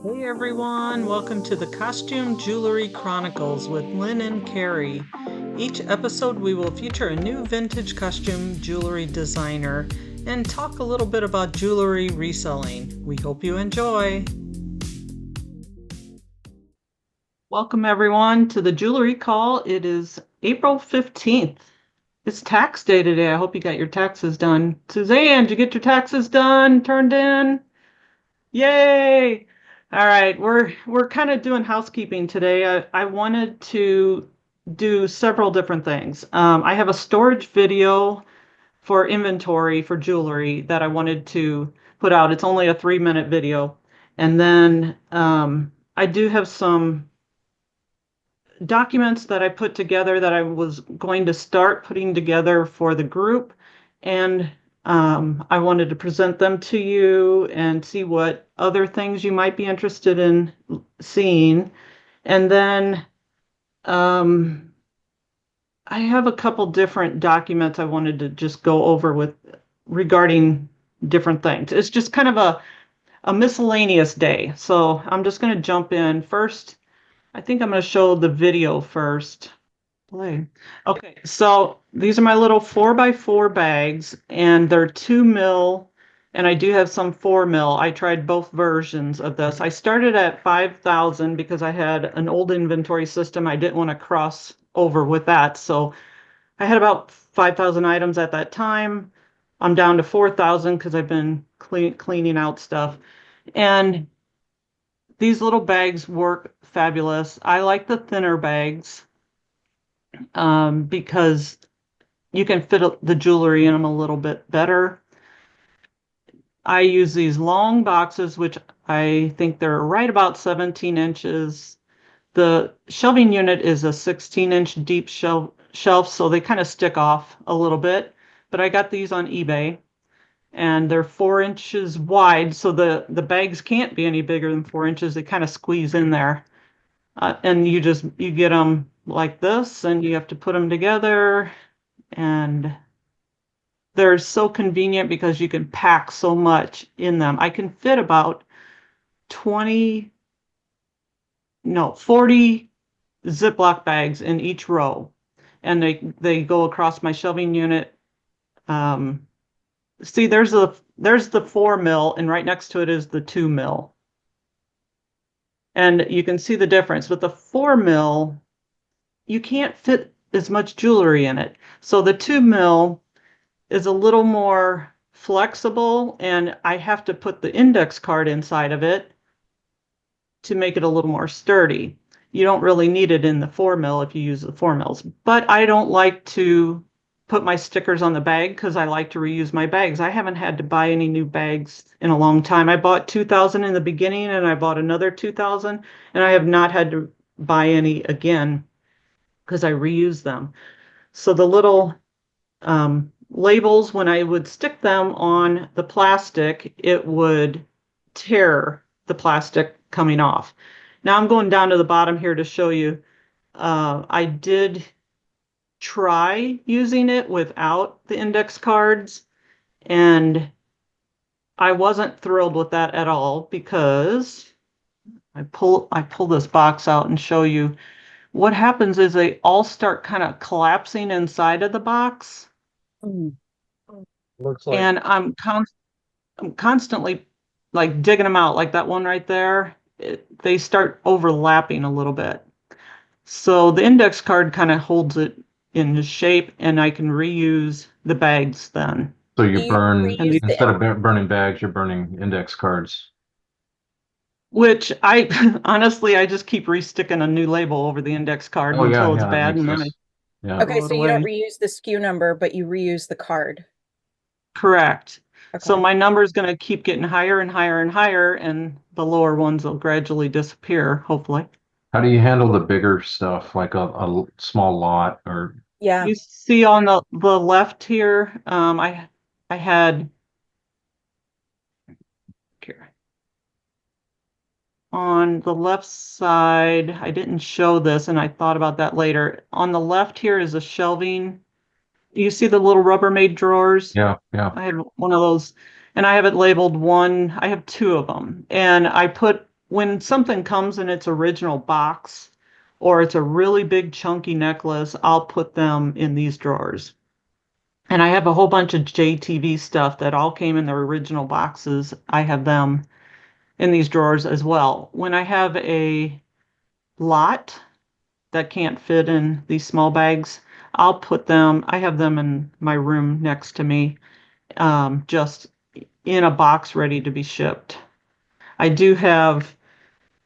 Hey everyone, welcome to the Costume Jewelry Chronicles with Lynn and Carrie. Each episode we will feature a new vintage costume jewelry designer and talk a little bit about jewelry reselling. We hope you enjoy. Welcome everyone to the Jewelry Call. It is April 15th. It's tax day today. I hope you got your taxes done. Suzanne, did you get your taxes done, turned in? Yay! All right, we're kind of doing housekeeping today. I wanted to do several different things. I have a storage video for inventory for jewelry that I wanted to put out. It's only a 3-minute video. And then I do have some documents that I put together that I was going to start putting together for the group. And I wanted to present them to you and see what other things you might be interested in seeing. And then I have a couple different documents I wanted to just go over with regarding different things. It's just kind of a miscellaneous day. So I'm just going to jump in first. I think I'm going to show the video first. Play. Okay, so these are my little 4x4 bags, and they're 2 mil, and I do have some 4 mil. I tried both versions of this. I started at 5,000 because I had an old inventory system. I didn't want to cross over with that, so I had about 5,000 items at that time. I'm down to 4,000 because I've been cleaning out stuff, and these little bags work fabulous. I like the thinner bags because you can fit the jewelry in them a little bit better. I use these long boxes, which I think they're right about 17 inches. The shelving unit is a 16-inch deep shelf, so they kind of stick off a little bit. But I got these on eBay, and they're 4 inches wide, so the bags can't be any bigger than 4 inches. They kind of squeeze in there. And you get them like this, and you have to put them together, and they're so convenient because you can pack so much in them. I can fit about 20, no, 40 Ziploc bags in each row, and they go across my shelving unit. See, there's the 4 mil, and right next to it is the 2 mil. And you can see the difference. With the 4 mil, you can't fit as much jewelry in it. So the 2 mil is a little more flexible, and I have to put the index card inside of it to make it a little more sturdy. You don't really need it in the 4 mil if you use the 4 mils, but I don't like to put my stickers on the bag because I like to reuse my bags. I haven't had to buy any new bags in a long time. I bought 2,000 in the beginning, and I bought another 2,000, and I have not had to buy any again because I reuse them. So the little labels, when I would stick them on the plastic, it would tear the plastic coming off. Now I'm going down to the bottom here to show you. I did try using it without the index cards, and I wasn't thrilled with that at all because I pull this box out and show you what happens is they all start kind of collapsing inside of the box. Looks like And I'm constantly like digging them out, like that one right there. They start overlapping a little bit. So the index card kind of holds it in shape, and I can reuse the bags then. so Do you you burn And reuse the, the instead of burning bags, you're burning index cards. which I honestly, I just keep resticking a new label over the index card Oh yeah, until it's yeah, that bad, makes and then I sense. Yeah. Okay, throw it so you don't away. reuse the SKU number, but you reuse the card. Correct. So Okay. my number is going to keep getting higher and higher and higher, and the lower ones will gradually disappear, hopefully. How do you handle the bigger stuff, like a small lot or Yeah. You see on the left here, I had here on the left side, I didn't show this, and I thought about that later. On the left here is a shelving. You see the little Rubbermaid drawers? yeah, yeah. I had one of those, and I have it labeled one. I have two of them, and I put when something comes in its original box or it's a really big chunky necklace, I'll put them in these drawers. And I have a whole bunch of JTV stuff that all came in their original boxes. I have them in these drawers as well. When I have a lot that can't fit in these small bags, I have them in my room next to me, just in a box ready to be shipped. I do have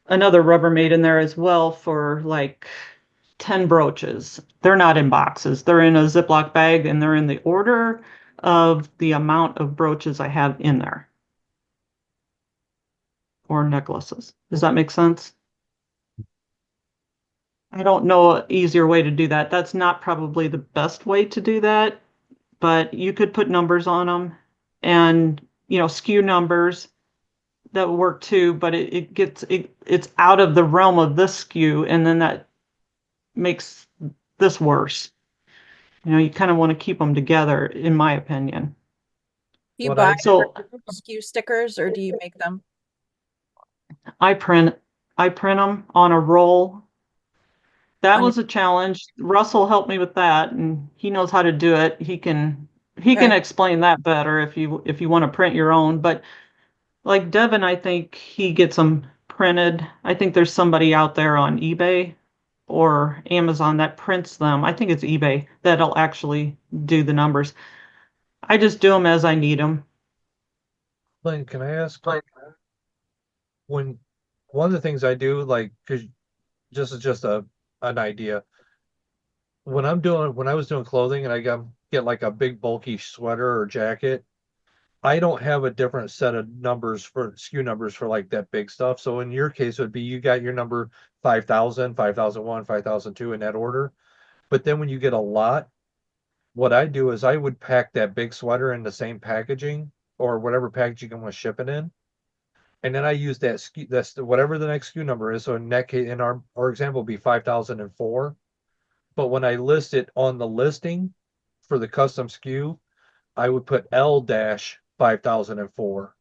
another Rubbermaid in there as well for like 10 brooches. They're not in boxes. They're in a Ziploc bag and they're in the order of the amount of brooches I have in there or necklaces. Does that make sense? I don't know an easier way to do that. That's not probably the best way to do that, but you could put numbers on them and, SKU numbers that would work too, but it's out of the realm of this SKU, and then that makes this worse. You kind of want to keep them together, in my opinion. Do you What buy I So SKU stickers or do you make them? I print I print them on a roll. That On your, was a challenge. Russell helped me with that, and he knows how to do it. He can okay. explain that better if you want to print your own. But like Devin, I think he gets them printed. I think there's somebody out there on eBay or Amazon that prints them. I think it's eBay that'll actually do the numbers. I just do them as I need them. Lynn, can I ask when one of the things I do, like, because just is just an idea. When I was doing clothing and I get like a big bulky sweater or jacket, I don't have a different set of numbers for SKU numbers for like that big stuff. So in your case, it would be you got your number 5,000, 5,001, 5,002 in that order. But then when you get a lot, what I do is I would pack that big sweater in the same packaging or whatever packaging I'm going to ship it in. And then I use that SKU, whatever the next SKU number is. So in that case, in our example would be 5,004. But when I list it on the listing for the custom SKU, I would put L dash 5,004.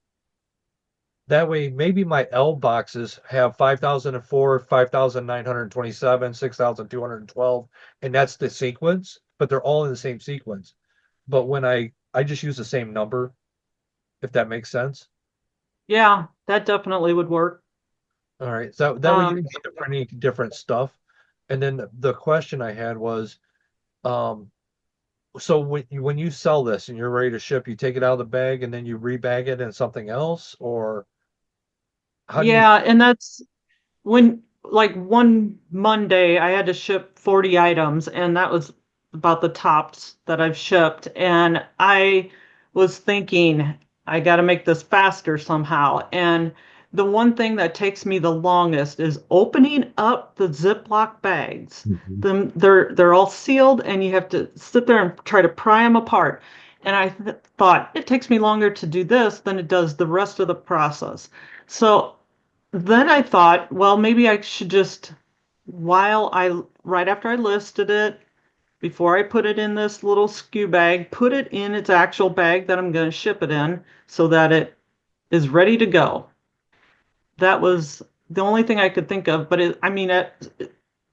That way, maybe my L boxes have 5,004, 5,927, 6,212, and that's the sequence, but they're all in the same sequence. But when I just use the same number, if that makes sense. Yeah, that definitely would work. All right. So that way you can get printing different stuff. And then the question I had was, um, so when you sell this and you're ready to ship, you take it out of the bag and then you rebag it in something else, or how do you? Yeah, and that's when, like, one Monday I had to ship 40 items, and that was about the tops that I've shipped. And I was thinking, I got to make this faster somehow. And the one thing that takes me the longest is opening up the Ziploc bags. Mhm. They're all sealed, and you have to sit there and try to pry them apart. And I th thought it takes me longer to do this than it does the rest of the process. So then I thought, well, maybe I should just, right after I listed it, before I put it in this little SKU bag, put it in its actual bag that I'm going to ship it in so that it is ready to go. That was the only thing I could think of. But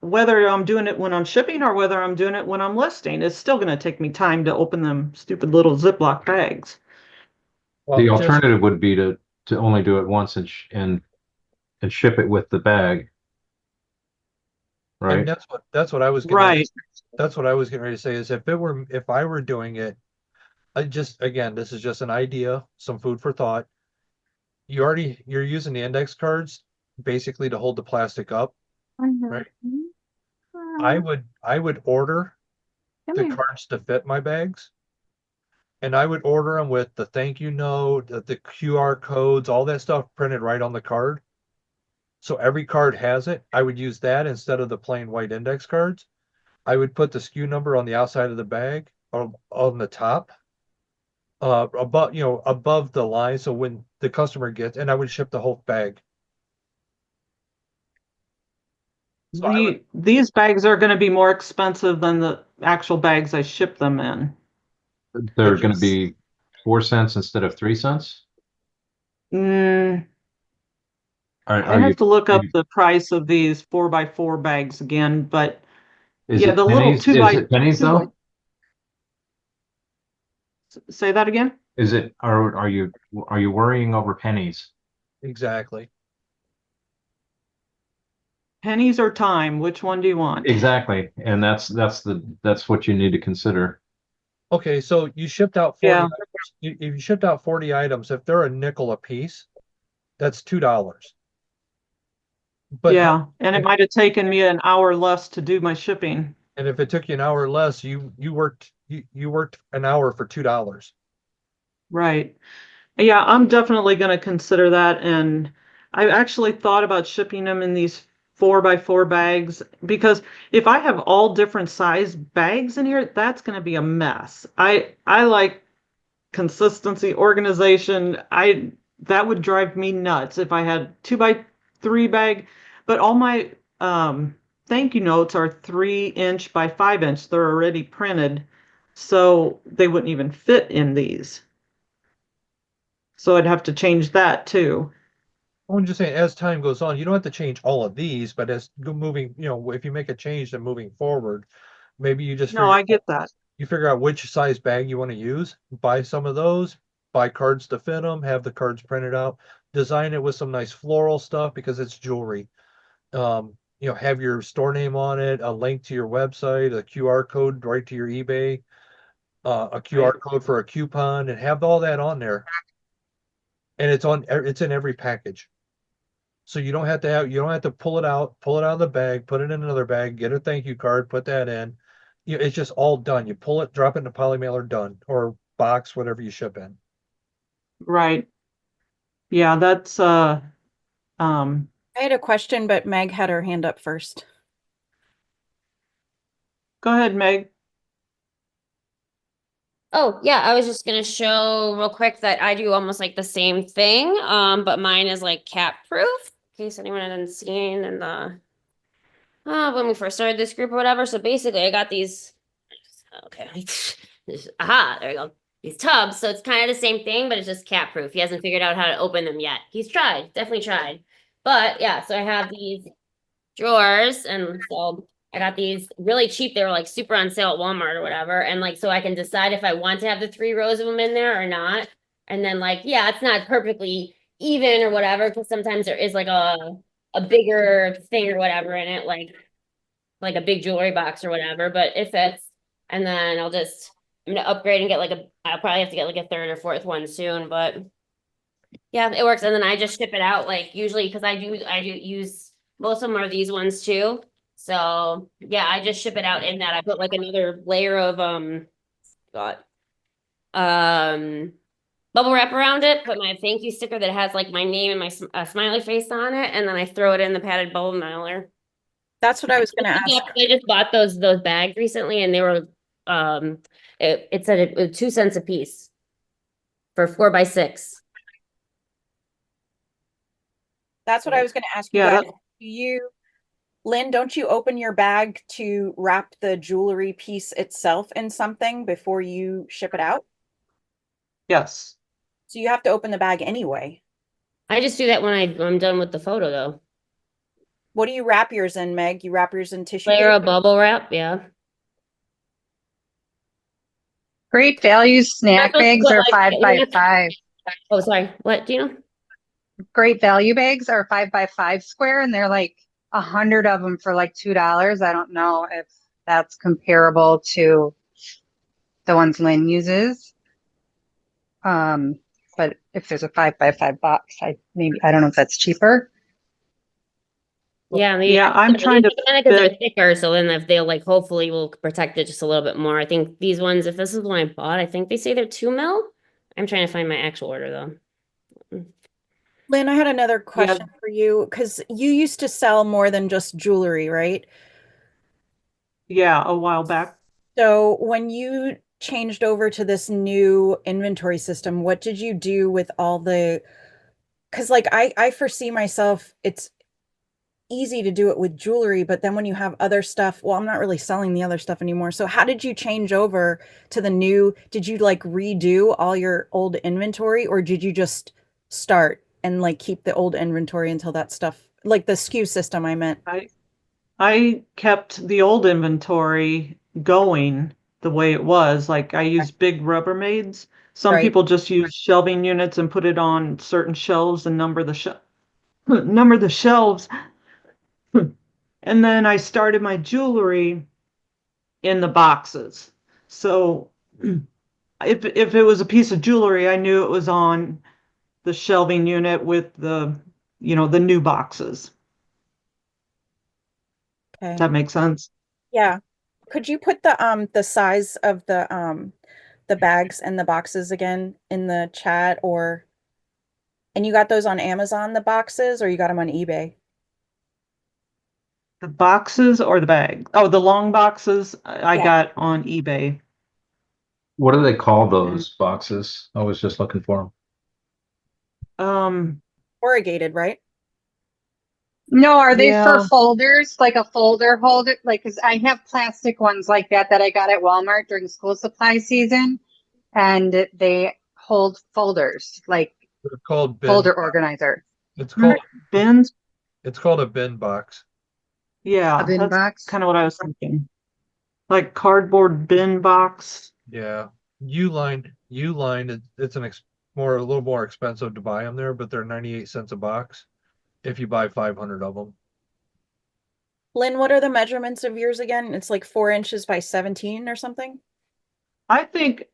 whether I'm doing it when I'm shipping or whether I'm doing it when I'm listing, it's still going to take me time to open them stupid little Ziploc bags. Well, The just alternative would be to only do it once and ship it with the bag, and right? that's what I was getting ready. Right. That's what I was getting ready to say is if I were doing it, I just again this is just an idea, some food for thought. You're using the index cards basically to hold the plastic up, right? I would order the cards to fit my bags, and I would order them with the thank you note, the QR codes, all that stuff printed right on the card. So every card has it. I would use that instead of the plain white index cards. I would put the SKU number on the outside of the bag or on the top, above the line. So when the customer gets, and I would ship the whole bag. So I would, These bags are going to be more expensive than the actual bags I ship them in. They're but going you, to be 4 cents instead of 3 cents. Mm, I are have you, to look are up you- the price of these 4x4 bags again, but is yeah, it the little pennies? Is it pennies two by, though? say that again? Is it, are you worrying over pennies? Exactly. Pennies or time? Which one do you want? Exactly. And that's what you need to consider. Okay, so you shipped out 40 Yeah, items. If you shipped out 40 items, if they're a nickel a piece, that's $2. But how, yeah. And it might have taken me an hour less to do my shipping. and if it took you an hour less, you worked an hour for $2. Right. Yeah, I'm definitely going to consider that. And I actually thought about shipping them in these 4x4 bags because if I have all different size bags in here, that's going to be a mess. I like consistency, organization. I that would drive me nuts if I had 2x3 bag, but all my thank you notes are 3" by 5". They're already printed, so they wouldn't even fit in these. So I'd have to change that too. I'm just saying, as time goes on, you don't have to change all of these, but moving, if you make a change then moving forward, maybe you just No, figure I get that. you figure out which size bag you want to use, buy some of those, buy cards to fit them, have the cards printed out, design it with some nice floral stuff because it's jewelry. Have your store name on it, a link to your website, a QR code right to your eBay, a QR Right. code for a coupon, and have all that on there. And it's in every package. So you don't have to pull it out of the bag, put it in another bag, get a thank you card, put that in. It's just all done. You pull it, drop it in a poly mailer, done, or box, whatever you ship in. Right. Yeah, that's um I had a question, but Meg had her hand up first. go ahead, Meg. Oh, yeah, I was just gonna show real quick that I do almost like the same thing, but mine is like cat proof, in case anyone hasn't seen in the when we first started this group or whatever. So basically I got these, okay, aha, there you go. These tubs, so it's kind of the same thing, but it's just cat proof. He hasn't figured out how to open them yet. He's tried, definitely tried. But yeah, so I have these drawers, and so I got these really cheap. They were like super on sale at Walmart or whatever. And like, so I can decide if I want to have the 3 rows of them in there or not. And then like, yeah, it's not perfectly even or whatever, because sometimes there is like a bigger thing or whatever in it, like a big jewelry box or whatever, but it fits. And then I'm gonna upgrade and get I'll probably have to get like a third or fourth one soon, but yeah, it works. And then I just ship it out like usually because I do use most of them are these ones too. So yeah, I just ship it out in that. I put like another layer of got um bubble wrap around it, put my thank you sticker that has like my name and my smiley face on it, and then I throw it in the padded bubble mailer. That's what I was going to ask. I just bought those bags recently and they were it said it was 2 cents a piece for 4x6. That's what I was going to ask you Yeah, guys. Lynn, don't you open your bag to wrap the jewelry piece itself in something before you ship it out? yes. So you have to open the bag anyway. I just do that when I'm done with the photo though. What do you wrap yours in, Meg? You wrap yours in tissue Layer paper? of bubble wrap, yeah. Great Value snack That's bags what, are like, five you by have to- five. Oh, sorry. What do you know? Great Value bags are 5 by 5 square, and they're like 100 of them for like $2. I don't know if that's comparable to the ones Lynn uses. But if there's a 5 by 5 box, I don't know if that's cheaper. Yeah, Yeah, I'm trying to because they're fit. thicker, so then if they'll like hopefully will protect it just a little bit more. I think these ones, if this is the one I bought, I think they say they're 2 mil. I'm trying to find my actual order though. Lynn, I had another Yeah, question for you because you used to sell more than just jewelry, right? yeah, a while back. So when you changed over to this new inventory system, what did you do with all the, because like I foresee myself, it's easy to do it with jewelry, but then when you have other stuff, well, I'm not really selling the other stuff anymore. So how did you change over to the new, did you like redo all your old inventory or did you just start and like keep the old inventory until that stuff, like the SKU system I meant. I kept the old inventory going the way it was. Like I used big Rubbermaids. Some Right. people just use shelving units and put it on certain shelves and number number the shelves. And then I started my jewelry in the boxes. So if it was a piece of jewelry, I knew it was on the shelving unit with the new boxes. Okay. That makes sense. Yeah. Could you put the size of the bags and the boxes again in the chat, or and you got those on Amazon, the boxes, or you got them on eBay? The boxes or the bag? Oh, the long boxes I Yeah. got on eBay. What do they call And those boxes? I was just looking for them. Corrugated, right? No, are they for Yeah, folders, like a folder holder? Like, cause I have plastic ones like that I got at Walmart during school supply season, and they hold folders, like They're called bin. folder organizer. It's called bins. it's called a bin box. Yeah, A bin that's box? kind of what I was thinking. Like cardboard bin box. Yeah. Uline, it's a little more expensive to buy them there, but they're 98 cents a box if you buy 500 of them. Lynn, what are the measurements of yours again? It's like 4 inches by 17 or something? I think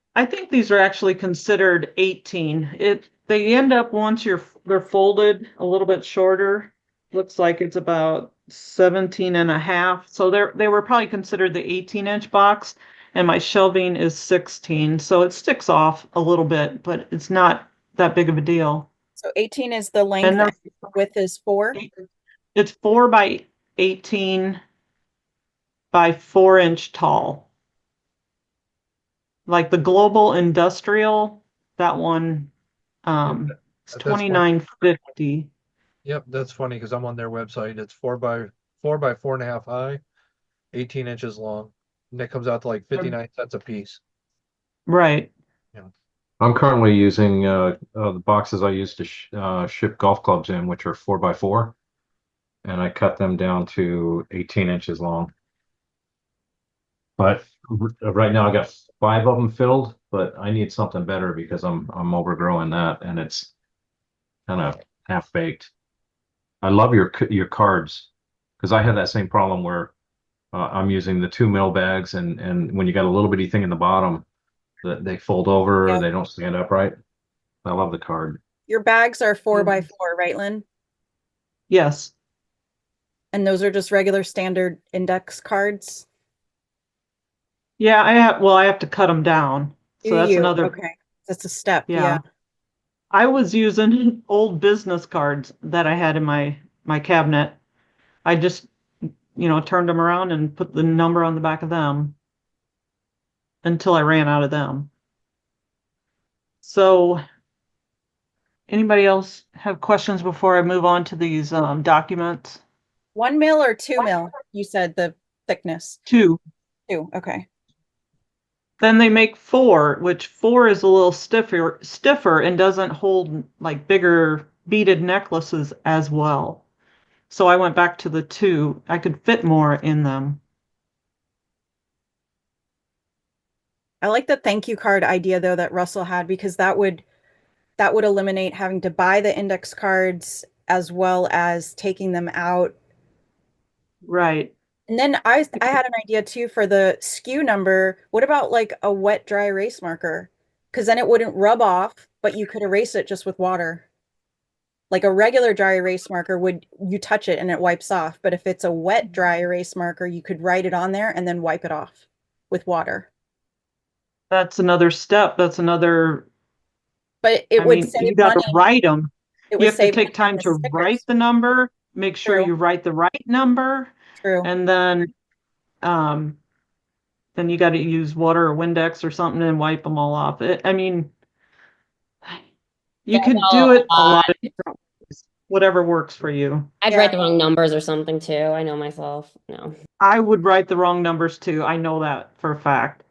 these are actually considered 18. They end up once they're folded a little bit shorter. Looks like it's about 17 and a half. So they were probably considered the 18-inch box, and my shelving is 16. So it sticks off a little bit, but it's not that big of a deal. So 18 is the And length and width is 4? it's 4 by 18 by 4-inch tall. Like the Global Industrial, that one, it's That's funny. 29.50. Yep, that's funny because I'm on their website. It's 4 by 4.5 high, 18 inches long. And it comes out to like 59 cents a piece. Right. I'm currently using the boxes I used to ship golf clubs in, which are 4 by 4, and I cut them down to 18 inches long. But right now I got 5 of them filled, but I need something better because I'm overgrowing that, and it's kind of half baked. I love your cards because I have that same problem where I'm using the 2 mil bags, and when you got a little bitty thing in the bottom, that they fold over, Yeah. they don't stand upright. I love the card. Your bags are 4 by 4, right, Lynn? Yes. And those are just regular standard index cards? Yeah, I have to cut them down. So Do that's you? another, Okay. That's a step. yeah. Yeah. I was using old business cards that I had in my cabinet. I just, turned them around and put the number on the back of them until I ran out of them. So anybody else have questions before I move on to these documents? 1 mil or 2 mil? You said the thickness. 2. 2. Okay. Then they make 4, which 4 is a little stiffer and doesn't hold like bigger beaded necklaces as well. So I went back to the 2. I could fit more in them. I like the thank you card idea though that Russell had, because that would eliminate having to buy the index cards as well as taking them out. Right. And then I had an idea too for the SKU number. What about like a wet dry erase marker? Because then it wouldn't rub off, but you could erase it just with water. Like a regular dry erase marker you touch it and it wipes off. But if it's a wet dry erase marker, you could write it on there and then wipe it off with water. That's another step. That's another, But it I would mean, save you got to money. write them. It You would have to save take money on time the to stickers. write the number, make sure True. you write the right number, True. and um, then you got to use water or Windex or something and wipe them all off. I mean, you That's could all do it a a lot lot. of different ways, whatever works for you. I'd Yeah. write the wrong numbers or something too. I know myself. No. I would write the wrong numbers too. I know that for a fact.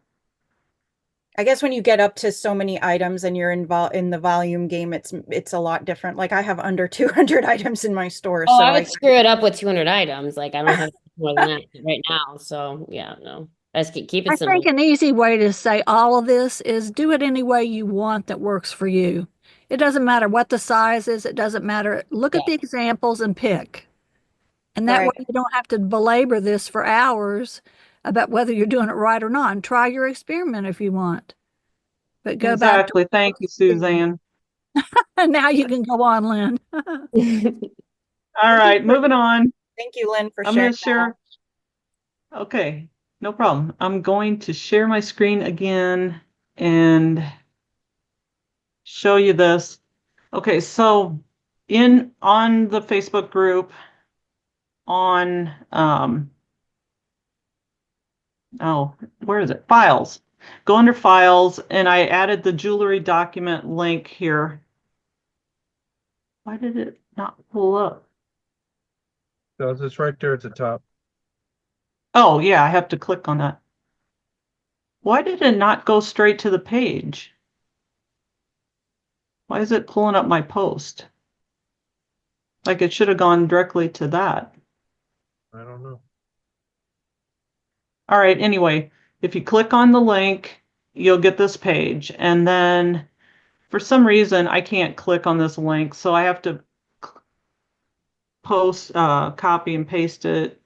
I guess when you get up to so many items and you're in the volume game, it's a lot different. Like I have under 200 items in my store, Oh, so I would screw it up with 200 items. Like I don't have more than that right now. So yeah, no. Let's keep I it simple. think an easy way to say all of this is do it any way you want that works for you. It doesn't matter what the size is. It doesn't matter. Look Yeah. at the examples and pick. And that way Right. you don't have to belabor this for hours about whether you're doing it right or not. And try your experiment if you want. But go back to Exactly. Thank you, Suzanne. and now you can go on, Lynn. All right, moving on. Thank you, Lynn, for I'm sharing going to share. Okay, no problem. I'm going to share my screen again and show you this. Okay, so on the Facebook group on oh, where is it? Files. Go under files, and I added the jewelry document link here. Why did it not pull up? So it's right there at the top. Oh, yeah, I have to click on that. Why did it not go straight to the page? Why is it pulling up my post? Like it should have gone directly to that. I don't know. All right, anyway, if you click on the link, you'll get this page. And then for some reason, I can't click on this link, so I have to copy and paste it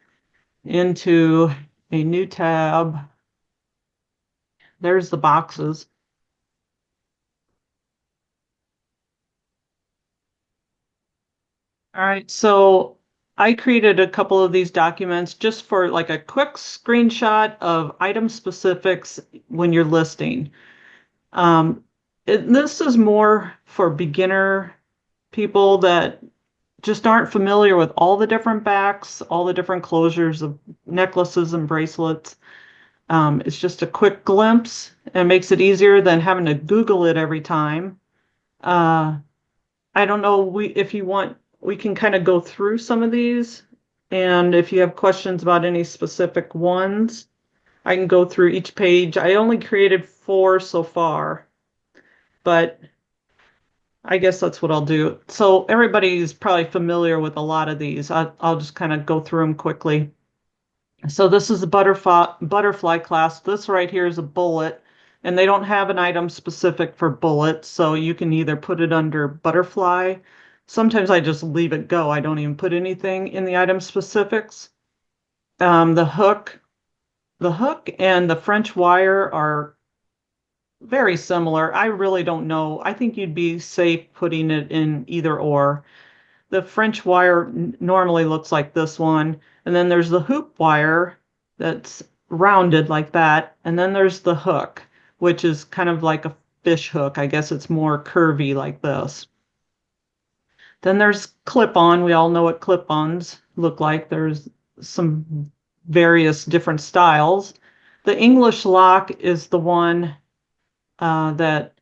into a new tab. There's the boxes. All right, so I created a couple of these documents just for like a quick screenshot of item specifics when you're listing. This is more for beginner people that just aren't familiar with all the different backs, all the different closures of necklaces and bracelets. It's just a quick glimpse and makes it easier than having to Google it every time. I don't know if you want, we can kind of go through some of these. And if you have questions about any specific ones, I can go through each page. I only created 4 so far, but I guess that's what I'll do. So everybody's probably familiar with a lot of these. I'll just kind of go through them quickly. So this is the butterfly clasp. This right here is a bullet, and they don't have an item specific for bullets, so you can either put it under butterfly. Sometimes I just leave it go. I don't even put anything in the item specifics. The hook and the French wire are very similar. I really don't know. I think you'd be safe putting it in either or. The French wire normally looks like this one. And then there's the hoop wire that's rounded like that. And then there's the hook, which is kind of like a fish hook. I guess it's more curvy like this. Then there's clip-on. We all know what clip-ons look like. There's some various different styles. The English lock is the one that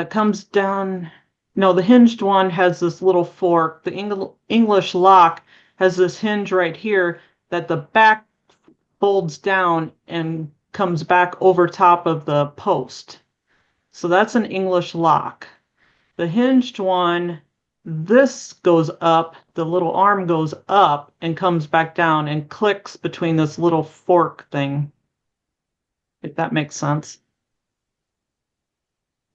comes down. No, the hinged one has this little fork. The English lock has this hinge right here that the back folds down and comes back over top of the post. So that's an English lock. The hinged one, this goes up, the little arm goes up and comes back down and clicks between this little fork thing, if that makes sense.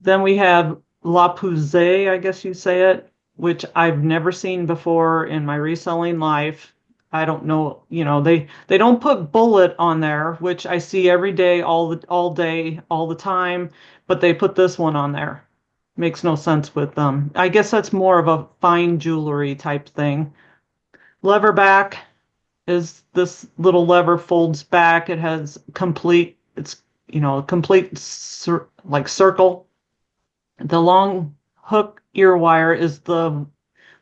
Then we have La Pousée, I guess you say it, which I've never seen before in my reselling life. I don't know, they don't put bullet on there, which I see every day, all day, all the time, but they put this one on there. Makes no sense with them. I guess that's more of a fine jewelry type thing. Lever back is this little lever folds back. It has complete, like circle. The long hook ear wire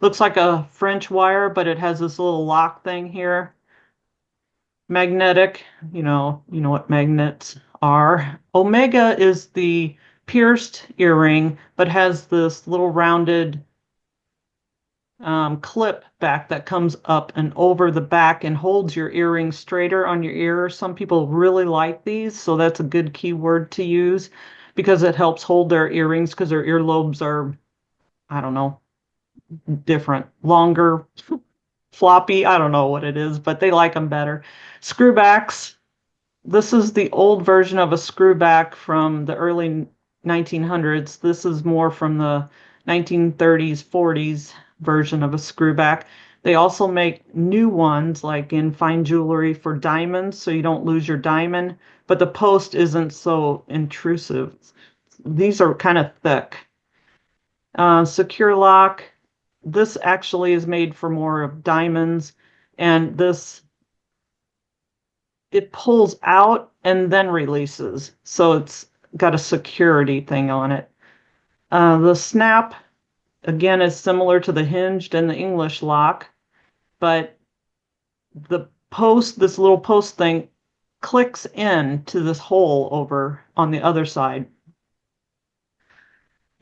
looks like a French wire, but it has this little lock thing here. Magnetic, you know what magnets are. Omega is the pierced earring, but has this little rounded clip back that comes up and over the back and holds your earring straighter on your ear. Some people really like these, so that's a good keyword to use because it helps hold their earrings because their earlobes are, I don't know, different, longer, floppy. I don't know what it is, but they like them better. Screwbacks. This is the old version of a screwback from the early 1900s. This is more from the 1930s, 40s version of a screwback. They also make new ones like in fine jewelry for diamonds so you don't lose your diamond, but the post isn't so intrusive. These are kind of thick. Secure lock. This actually is made for more of diamonds, and this it pulls out and then releases. So it's got a security thing on it. The snap, again, is similar to the hinged and the English lock, but the post, this little post thing, clicks in to this hole over on the other side.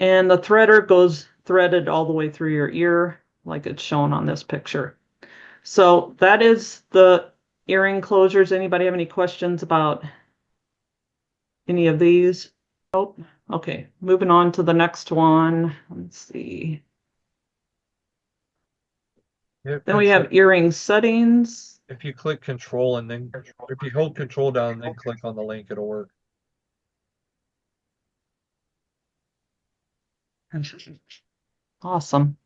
And the threader goes threaded all the way through your ear, like it's shown on this picture. So that is the earring closures. Anybody have any questions about any of these? Oh, okay. Moving on to the next one. Let's see. Yep, Then we and so have earring settings. if you click control and then, if you hold control down and then click on the link, it'll work. Awesome.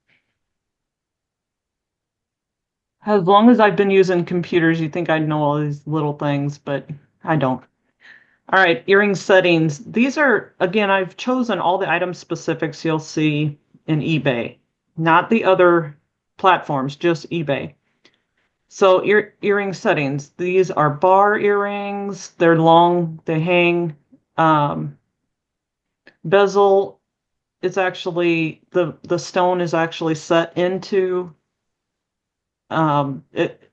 As long as I've been using computers, you think I'd know all these little things, but I don't. All right, earring settings. These are, again, I've chosen all the item specifics you'll see in eBay, not the other platforms, just eBay. So earring settings. These are bar earrings. They're long, they hang. Bezel is actually, the stone is actually set into it.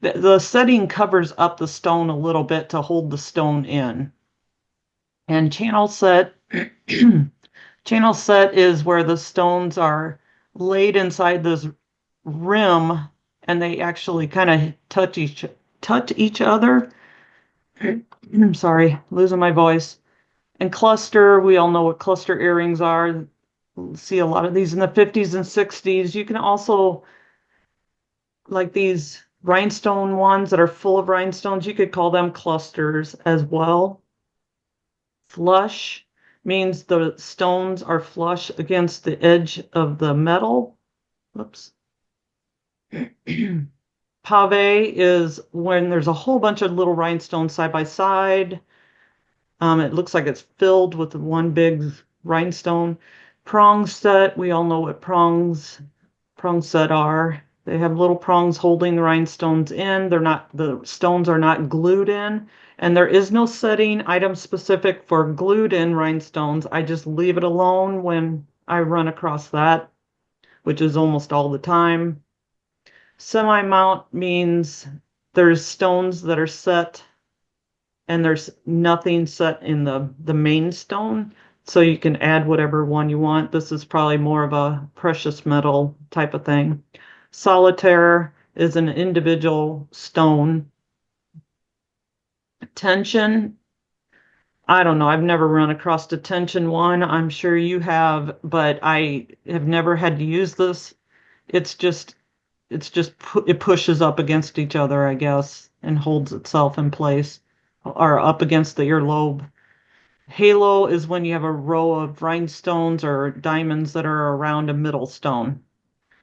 The setting covers up the stone a little bit to hold the stone in. And channel set, channel set is where the stones are laid inside this rim and they actually kind of touch each other. I'm sorry, losing my voice. And cluster, we all know what cluster earrings are. We'll see a lot of these in the 50s and 60s. You can also, like these rhinestone ones that are full of rhinestones, you could call them clusters as well. Flush means the stones are flush against the edge of the metal. Whoops. Pave is when there's a whole bunch of little rhinestones side by side. It looks like it's filled with one big rhinestone. Prong set, we all know what prong set are. They have little prongs holding the rhinestones in. The stones are not glued in. And there is no setting item specific for glued in rhinestones. I just leave it alone when I run across that, which is almost all the time. Semi-mount means there's stones that are set and there's nothing set in the main stone. So you can add whatever one you want. This is probably more of a precious metal type of thing. Solitaire is an individual stone. Tension, I don't know. I've never run across a tension one. I'm sure you have, but I have never had to use this. It pushes up against each other, I guess, and holds itself in place or up against the earlobe. Halo is when you have a row of rhinestones or diamonds that are around a middle stone.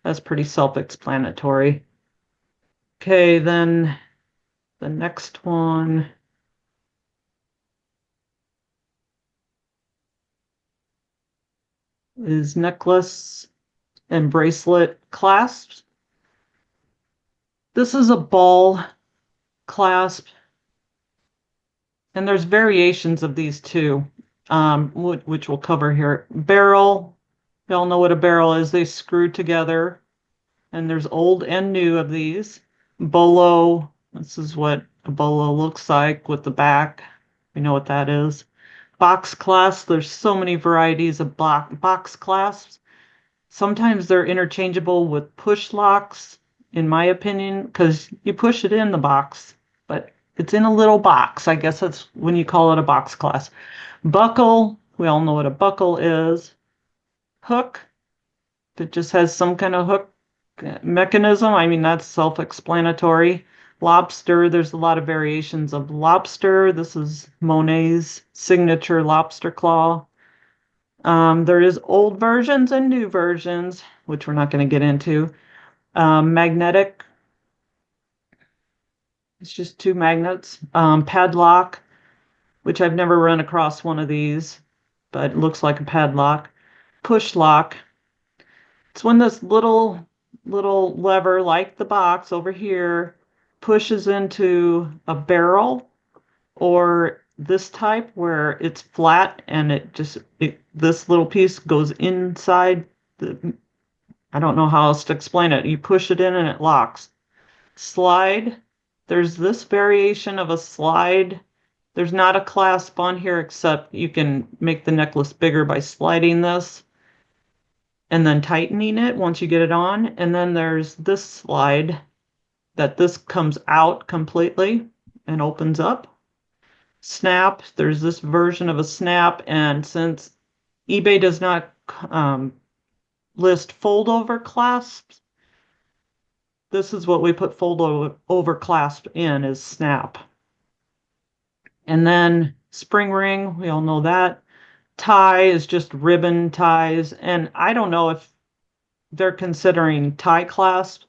That's pretty self-explanatory. Okay, then the next one is necklace and bracelet clasps. This is a ball clasp, and there's variations of these too, which we'll cover here. Barrel, you all know what a barrel is. They screw together, and there's old and new of these. Bolo, this is what a bolo looks like with the back. We know what that is. Box clasp, there's so many varieties of box clasps. Sometimes they're interchangeable with push locks, in my opinion, because you push it in the box, but it's in a little box. I guess that's when you call it a box class. Buckle, we all know what a buckle is. Hook, that just has some kind of hook mechanism. I mean, that's self-explanatory. Lobster, there's a lot of variations of lobster. This is Monet's signature lobster claw. There is old versions and new versions, which we're not going to get into. Magnetic, it's just two magnets. Padlock, which I've never run across one of these, but it looks like a padlock. Push lock, it's when this little lever, like the box over here, pushes into a barrel, or this type where it's flat and this little piece goes inside the, I don't know how else to explain it. You push it in and it locks. Slide, there's this variation of a slide. There's not a clasp on here, except you can make the necklace bigger by sliding this and then tightening it once you get it on. And then there's this slide that this comes out completely and opens up. Snap, there's this version of a snap, and since eBay does not list fold over clasps, this is what we put fold over clasp in, is snap. And then spring ring, we all know that. Tie is just ribbon ties, and I don't know if they're considering tie clasp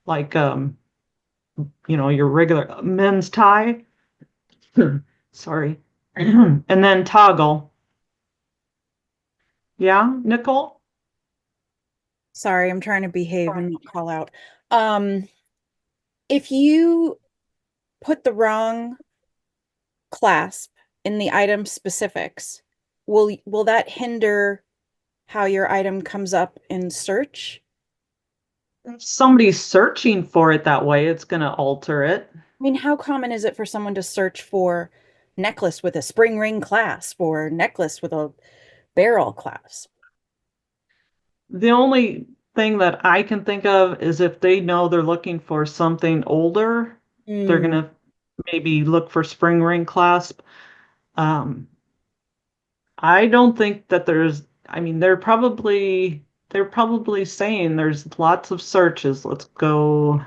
like your regular men's tie. Sorry. And then toggle. Yeah, Nicole? Sorry, I'm trying to behave and not call out. If you put the wrong clasp in the item specifics, will that hinder how your item comes up in search? If somebody's searching for it that way, it's going to alter it. I mean, how common is it for someone to search for necklace with a spring ring clasp or necklace with a barrel clasp? The only thing that I can think of is if they know they're looking for something older, they're going to maybe look for spring ring clasp. I don't think that I mean, they're probably saying there's lots of searches. Let's go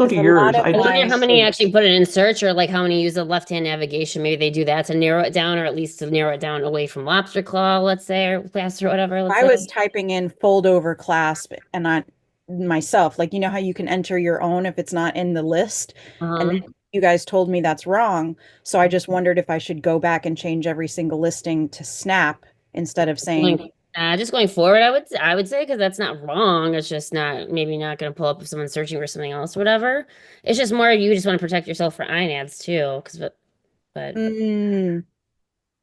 to yours. I wonder how many actually put it in search, or like how many use the left-hand navigation. Maybe they do that to narrow it down, or at least to narrow it down away from lobster claw, let's say, or clasp or whatever. I was typing in fold over clasp and not myself. Like, you know how you can enter your own if it's not in the list? And you guys told me that's wrong. So I just wondered if I should go back and change every single listing to snap instead of saying just going forward, I would say, because that's not wrong. It's just maybe not going to pull up if someone's searching for something else or whatever. It's just more you just want to protect yourself for INADs too, but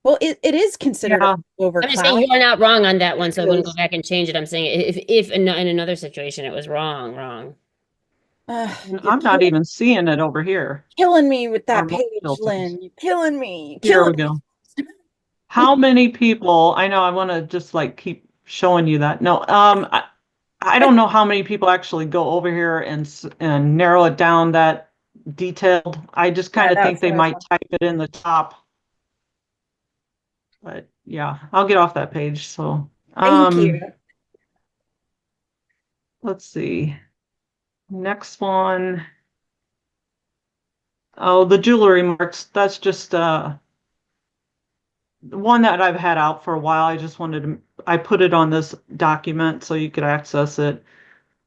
well, it is considered over. I'm just saying you are not wrong on that one, so I wouldn't go back and change it. I'm saying if in another situation it was wrong. I'm not even seeing it over here. Killing me with that page, Lynn. You're killing me. Here we go. How many people, I know I want to just like keep showing you that. No, I don't know how many people actually go over here and narrow it down that detailed. I just kind of think they might type it in the top. But yeah, I'll get off that page. So thank you. Let's see. Next one. Oh, the jewelry marks. That's just one that I've had out for a while. I just I put it on this document so you could access it.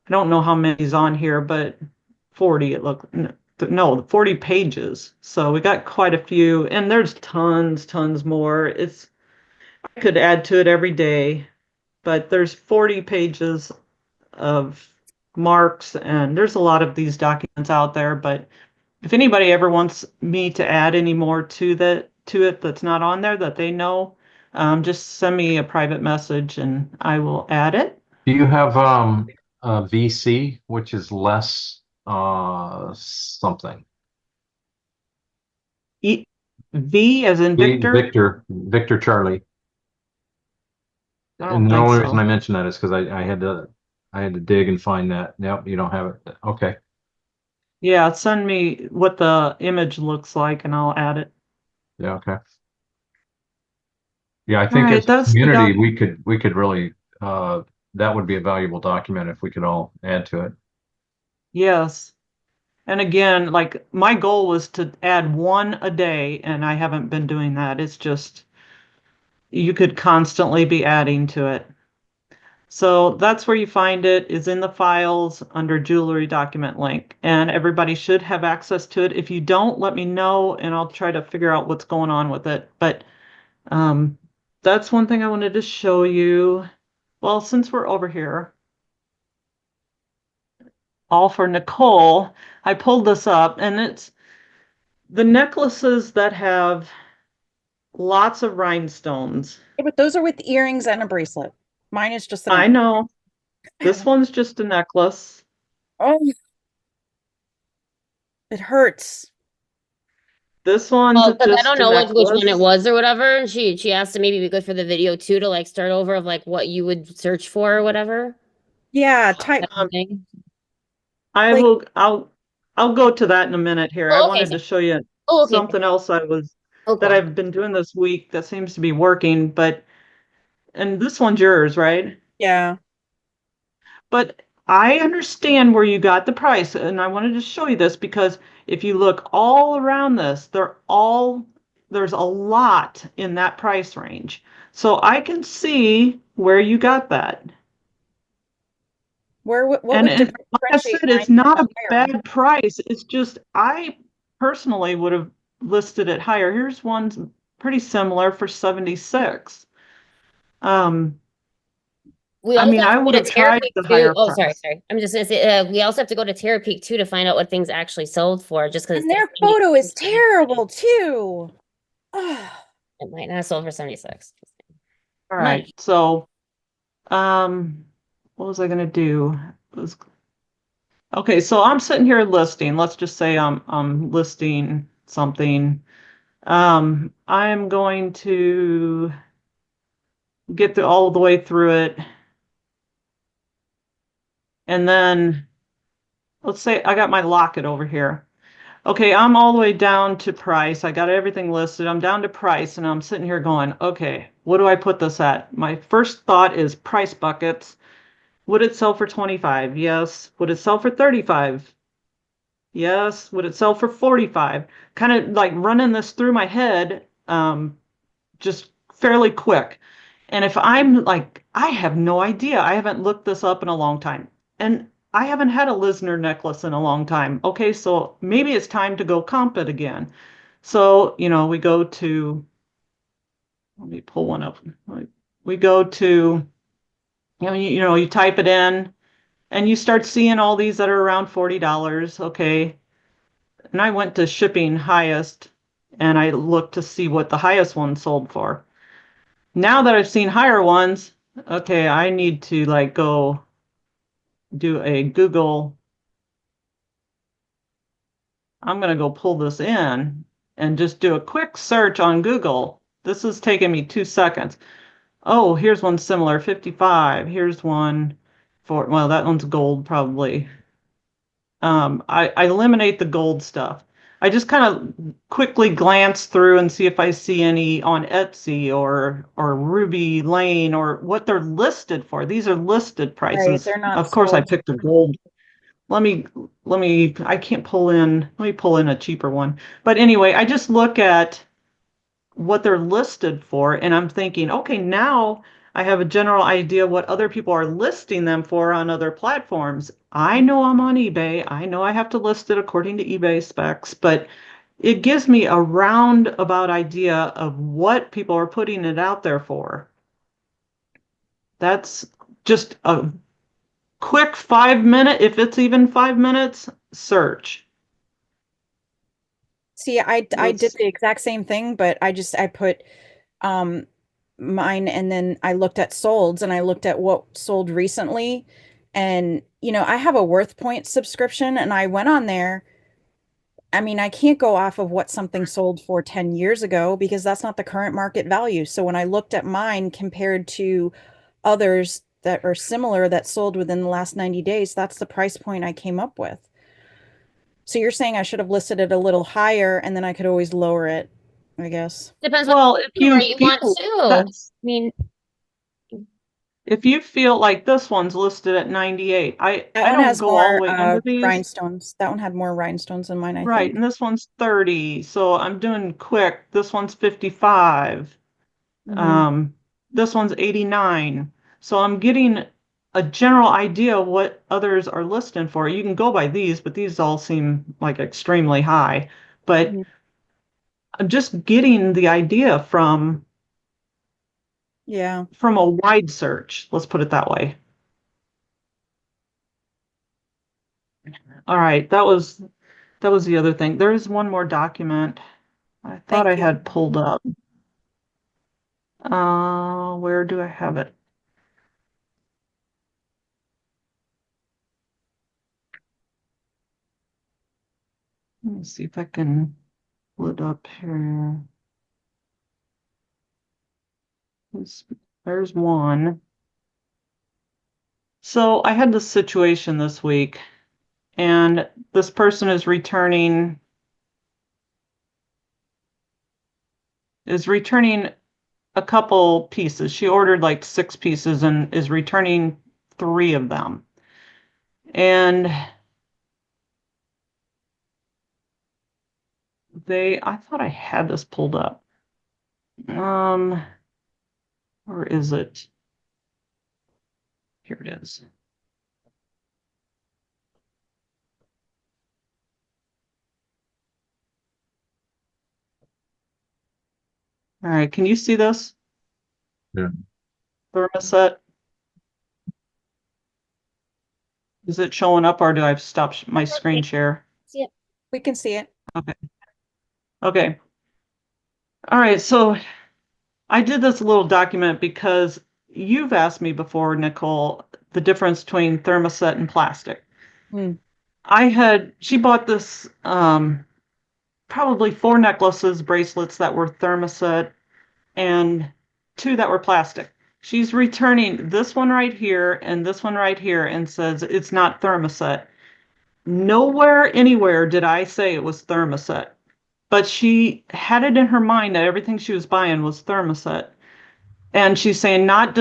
I don't know how many's on here, but 40 it looked, no, 40 pages. So we got quite a few, and there's tons more. I could add to it every day, but there's 40 pages of marks, and there's a lot of these documents out there. But if anybody ever wants me to add any more to it that's not on there that they know, just send me a private message and I will add it. Do you have VC, which is less something? V as in Victor? Victor Charlie. I And don't the think only reason so. I mentioned that is because I had to dig and find that. Yep, you don't have it. Okay. Yeah, send me what the image looks like and I'll add it. Yeah, okay. Yeah, I All think right, as a that's the community, doc. we could really that would be a valuable document if we could all add to it. Yes. And again, like my goal was to add one a day, and I haven't been doing that. It's just you could constantly be adding to it. So that's where you find it, is in the files under jewelry document link. And everybody should have access to it. If you don't, let me know and I'll try to figure out what's going on with it. But um, that's one thing I wanted to show you. Well, since we're over here, all for Nicole, I pulled this up and it's the necklaces that have lots of rhinestones. Yeah, but those are with earrings and a bracelet. Mine is just the I necklace. know this one's just a necklace. Oh, it hurts. This one's Oh, because I don't just a know which one it necklace. was or whatever. And she asked to maybe be good for the video too, to like start over of like what you would search for or whatever. Yeah, type That kind of thing. I like will, I'll go to that in a minute here. I Oh, okay. wanted to show you Oh, okay. something else Oh, that cool. I've been doing this week that seems to be working, and this one's yours, right? yeah. But I understand where you got the price, and I wanted to show you this because if you look all around this, there's a lot in that price range. So I can see where you got that. What And, would and like I differentiate said, mine it's from not the a higher one? bad price. It's just I personally would have listed it higher. Here's one pretty similar for 76. Um, We I also mean, have I to would go to have tried Terapeak the too. higher Oh, sorry, price. sorry. I'm just gonna say we also have to go to Terapeak too to find out what things actually sold for. Just because And their photo is terrible too. it might not have sold for 76. All right. Might. So, um, what was I gonna do? Okay, so I'm sitting here listing. Let's just say I'm listing something. I'm going to get all the way through it. And then let's say I got my locket over here. Okay, I'm all the way down to price. I got everything listed. I'm down to price and I'm sitting here going, okay, what do I put this at? My first thought is price buckets. Would it sell for 25? Yes. Would it sell for 35? Yes. Would it sell for 45? Kind of like running this through my head, just fairly quick. And if I'm like, I have no idea. I haven't looked this up in a long time. And I haven't had a Lisner necklace in a long time. Okay, so maybe it's time to go comp it again. So, we go to, let me pull one up. We go to, you type it in and you start seeing all these that are around $40. Okay. And I went to shipping highest and I looked to see what the highest one sold for. Now that I've seen higher ones, okay, I need to like go do a Google. I'm going to go pull this in and just do a quick search on Google. This is taking me 2 seconds. Oh, here's one similar, 55. Here's one for, well, that one's gold probably. I eliminate the gold stuff. I just kind of quickly glance through and see if I see any on Etsy or Ruby Lane or what they're listed for. These are listed Right, prices. they're not Of course, I sold. picked a gold. Let me I can't pull in. Let me pull in a cheaper one. But anyway, I just look at what they're listed for, and I'm thinking, okay, now I have a general idea what other people are listing them for on other platforms. I know I'm on eBay. I know I have to list it according to eBay specs, but it gives me a roundabout idea of what people are putting it out there for. That's just a quick 5 minute, if it's even 5 minutes, search. See, I did Let's the exact same thing, but I put um mine and then I looked at solds and I looked at what sold recently. And I have a Worth Point subscription and I went on there. I mean, I can't go off of what something sold for 10 years ago because that's not the current market value. So when I looked at mine compared to others that are similar that sold within the last 90 days, that's the price point I came up with. So you're saying I should have listed it a little higher and then I could always lower it, I guess. Depends what Well, if you number you want feel to. that's, I mean, if you feel like this one's listed at 98, I That one don't has go all the more way into these. rhinestones. That one had more rhinestones than mine, I Right, think. and this one's 30, so I'm doing quick. This one's 55. Mhm. This one's 89. So I'm getting a general idea of what others are listing for. You can go by these, but these all seem like extremely high. But Mhm. I'm just getting the idea from Yeah. a wide search. Let's put it that way. All right, that was the other thing. There is one more document I thought Thank I you. had pulled up. Where do I have it? Let me see if I can pull it up here. There's one. So I had this situation this week, and this person is returning a couple pieces. She ordered like 6 pieces and is returning 3 of them. And I thought I had this pulled up. Where is it? Here it is. All right, can you see this? Yeah. Thermoset? Is it showing up or do I stop my screen share? see it. We can see it. Okay. Okay. All right, so I did this little document because you've asked me before, Nicole, the difference between thermoset and plastic. Hmm. She bought this probably 4 necklaces, bracelets that were thermoset and 2 that were plastic. She's returning this one right here and this one right here and says it's not thermoset. Nowhere, anywhere did I say it was thermoset, but she had it in her mind that everything she was buying was thermoset. And she's saying not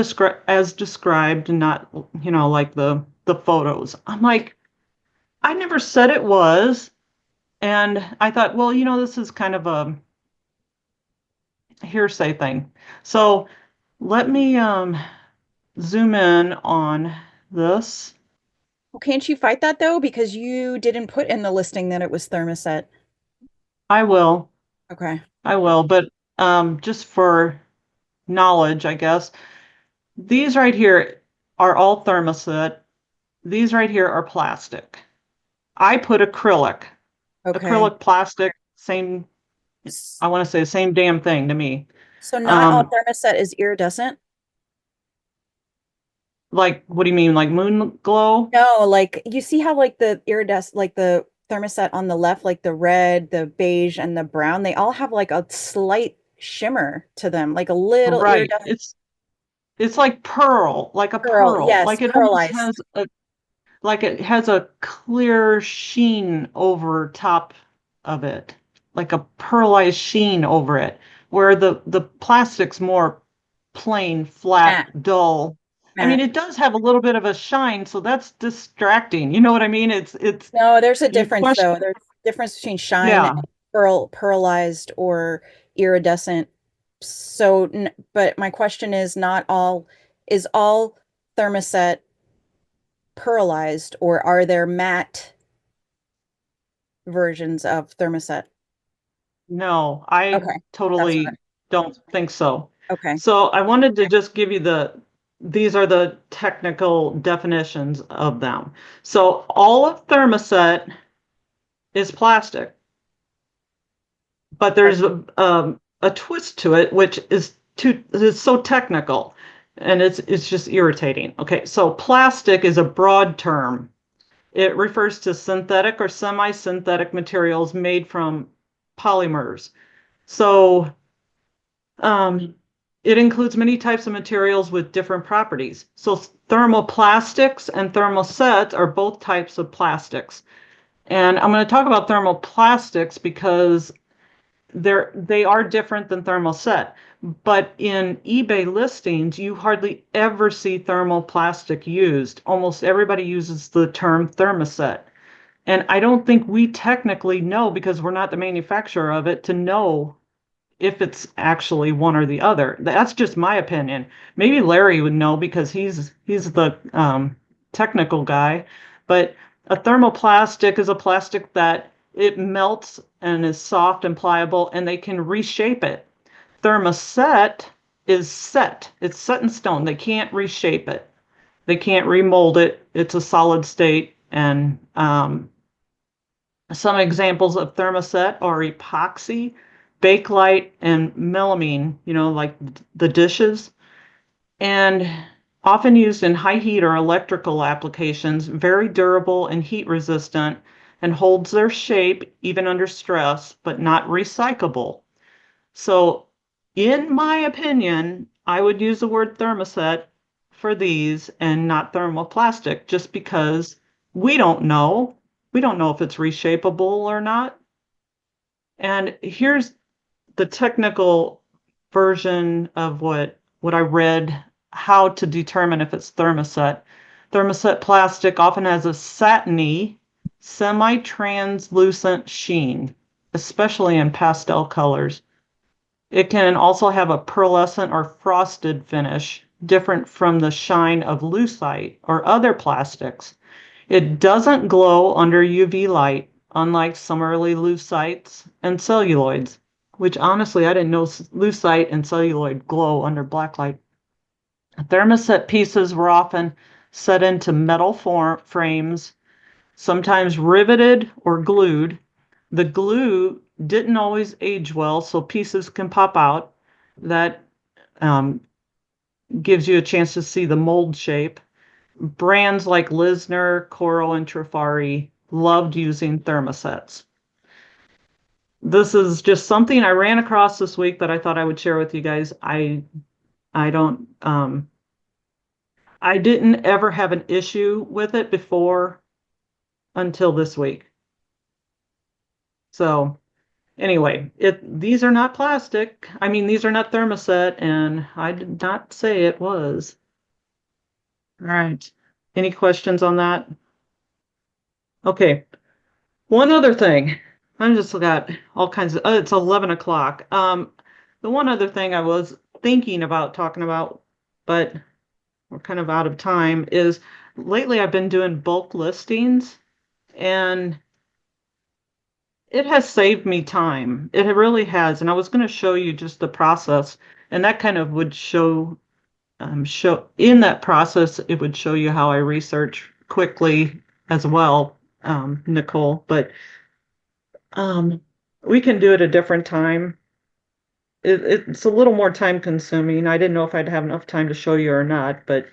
as described, and not, like the photos. I'm like, I never said it was. And I thought, well, this is kind of a hearsay thing. So let me zoom in on this. Well, can't you fight that though? Because you didn't put in the listing that it was thermoset. I will, Okay. but just for knowledge, I guess, these right here are all thermoset. These right here are plastic. I put acrylic. Okay. Acrylic, plastic, same, S- I want to say the same damn thing to me. So not all Um, thermoset is iridescent? like, what do you mean, like moon glow? No, like you see how like the iridescent, like the thermoset on the left, like the red, the beige, and the brown, they all have like a slight shimmer to them, like a little Right. iridescent It's like pearl, like a pearl. pearl. Yes, pearlized. Like it has a clear sheen over top of it, like a pearlized sheen over it, where the plastic's more plain, flat, Matte, dull. I mean, matte. it does have a little bit of a shine, so that's distracting. You know what I mean? It's No, there's a you difference question, though. There's a difference between shine yeah. and pearlized or iridescent. So, but my question is is all thermoset pearlized or are there matte versions of thermoset? No, I Okay, that's what. totally don't think so. Okay, So I wanted to just give you these are the technical definitions of them. So all of thermoset is plastic, but there's a twist to it, which is so technical and it's just irritating. Okay, so plastic is a broad term. It refers to synthetic or semi-synthetic materials made from polymers. So, um, it includes many types of materials with different properties. So thermoplastics and thermosets are both types of plastics. And I'm going to talk about thermoplastics because they are different than thermoset. But in eBay listings, you hardly ever see thermoplastic used. Almost everybody uses the term thermoset. And I don't think we technically know, because we're not the manufacturer of it, to know if it's actually one or the other. That's just my opinion. Maybe Larry would know because he's the technical guy. But a thermoplastic is a plastic that it melts and is soft and pliable, and they can reshape it. Thermoset is set. It's set in stone. They can't reshape it. They can't remold it. It's a solid state. And some examples of thermoset are epoxy, bakelite, and melamine, like the dishes, and often used in high heat or electrical applications, very durable and heat resistant, and holds their shape even under stress, but not recyclable. So, in my opinion, I would use the word thermoset for these and not thermoplastic, just because we don't know. We don't know if it's reshapeable or not. And here's the technical version of what I read, how to determine if it's thermoset. Thermoset plastic often has a satiny, semi-translucent sheen, especially in pastel colors. It can also have a pearlescent or frosted finish, different from the shine of lucite or other plastics. It doesn't glow under UV light, unlike some early lucites and celluloids, which honestly, I didn't know lucite and celluloid glow under blacklight. Thermoset pieces were often set into metal frames, sometimes riveted or glued. The glue didn't always age well, so pieces can pop out. That gives you a chance to see the mold shape. Brands like Lisner, Coro, and Trifari loved using thermosets. This is just something I ran across this week that I thought I would share with you guys. I didn't ever have an issue with it before until this week. So anyway, these are not plastic. I mean, these are not thermoset, and I did not say it was. All right. Any questions on that? Okay. One other thing. I just got all kinds of, it's 11 o'clock. The one other thing I was thinking about talking about, but we're kind of out of time, is lately I've been doing bulk listings, and it has saved me time. It really has. And I was going to show you just the process, and that kind of would show in that process, it would show you how I research quickly as well, Nicole. But we can do it a different time. It's a little more time consuming. I didn't know if I'd have enough time to show you or not, but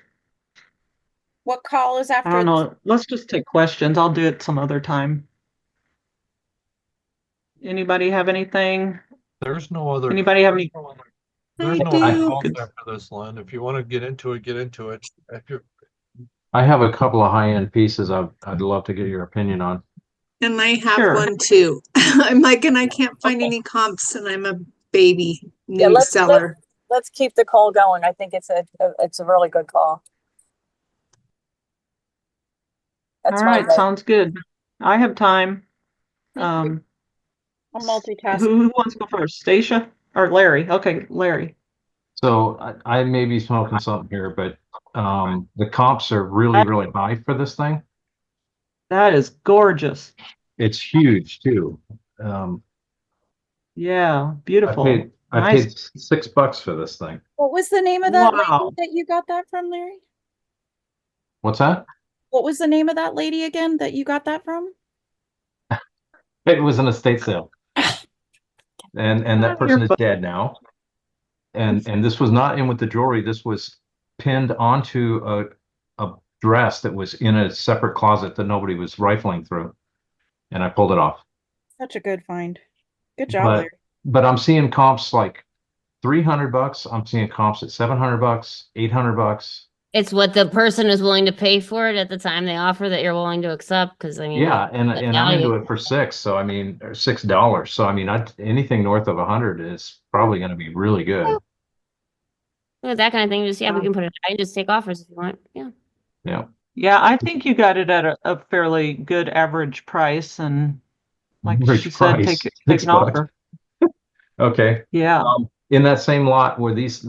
What call is I after don't know. Let's just take questions. I'll do it some other time. Anybody have anything? There's no other. Anybody have any? There's I no do. other calls after this, Lynn. If you want to get into it, get into it. I have a couple of high-end pieces I'd love to get your opinion on. And I have Sure. one too. I'm like, and I can't find any comps, and I'm a baby Yeah, new seller. let's keep the call going. I think it's a really good call. That's All right, sounds good. I have time. I'll multitask. Who wants to go first? Stacia or Larry? Okay, Larry. So I may be smoking something here, but the comps are really, really high for this thing. That is gorgeous. It's huge too. Yeah, beautiful. I paid $6 for this thing. What was the name of that Wow. lady that you got that from, Larry? What's that? What was the name of that lady again that you got that from? It was an estate sale. And that person is dead now. And this was not in with the jewelry. This was pinned onto a dress that was in a separate closet that nobody was rifling through. And I pulled it off. Such a good find. Good job, Larry. But I'm seeing comps like $300. I'm seeing comps at $700, $800. It's what the person is willing to pay for it at the time they offer that you're willing to accept. Because I mean, Yeah, and the I'm into value. it for six. So I mean, or $6. So I mean, anything north of 100 is probably going to be really good. With that kind of thing, just we can put it. I can just take offers if you want. Yeah. Yeah. Yeah, I think you got it at a fairly good average price, and like Average she said, price, take $6. an offer. Okay. Yeah. In that same lot were these,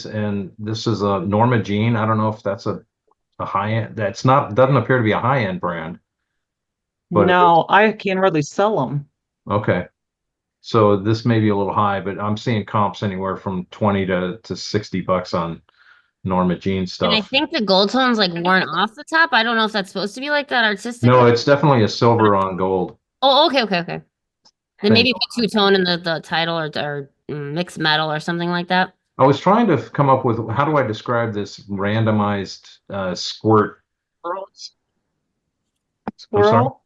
and this is a Norma Jean. I don't know if that's a high end. That's not doesn't appear to be a high end brand, but No, I can't hardly sell them. okay. So this may be a little high, but I'm seeing comps anywhere from 20 to $60 on Norma Jean And I stuff. think the gold tone's like worn off the top. I don't know if that's supposed to be like that artistic. No, it's definitely a silver on gold Oh, okay, okay, okay. Then thing. maybe put two-tone in the title or mixed metal or something like that. I was trying to come up with how do I describe this randomized squirt? I'm sorry? Squirrel?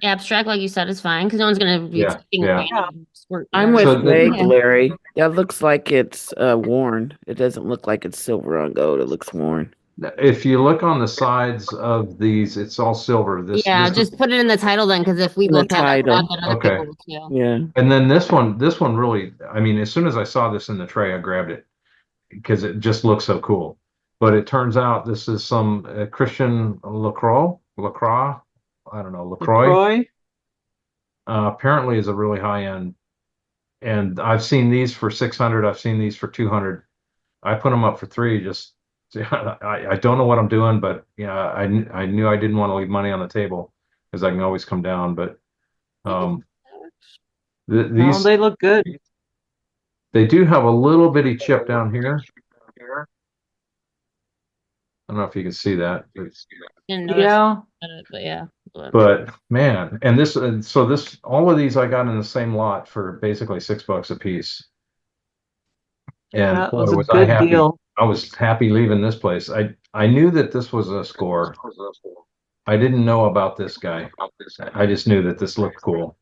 Abstract, like you said, is fine because no one's gonna be Yeah, expecting yeah. random squirt. I'm there. with So the- Meg, Yeah. Larry. That looks like it's worn. It doesn't look like it's silver on gold. It looks worn. If you look on the sides of these, it's all silver. Yeah, This just put it in the title then, because if we In the both have that, title. then other Okay. people will too. Yeah. and then this one really, I mean, as soon as I saw this in the tray, I grabbed it because it just looks so cool. But it turns out this is some Christian Lacroix, I don't know, LaCroix. LaCroix? Apparently is a really high end. And I've seen these for 600. I've seen these for 200. I put them up for three. Just I don't know what I'm doing, but yeah, I knew I didn't want to leave money on the table because I can always come down. But these They look good. they do have a little bitty chip down here. I don't know if you can see that. Didn't notice Yeah. but yeah. But man, and so this all of these I got in the same lot for basically $6 a piece. And That boy, was a was I good happy. deal. I was happy leaving this place. I knew that this was a score. I didn't know about this guy. I just knew that this looked cool.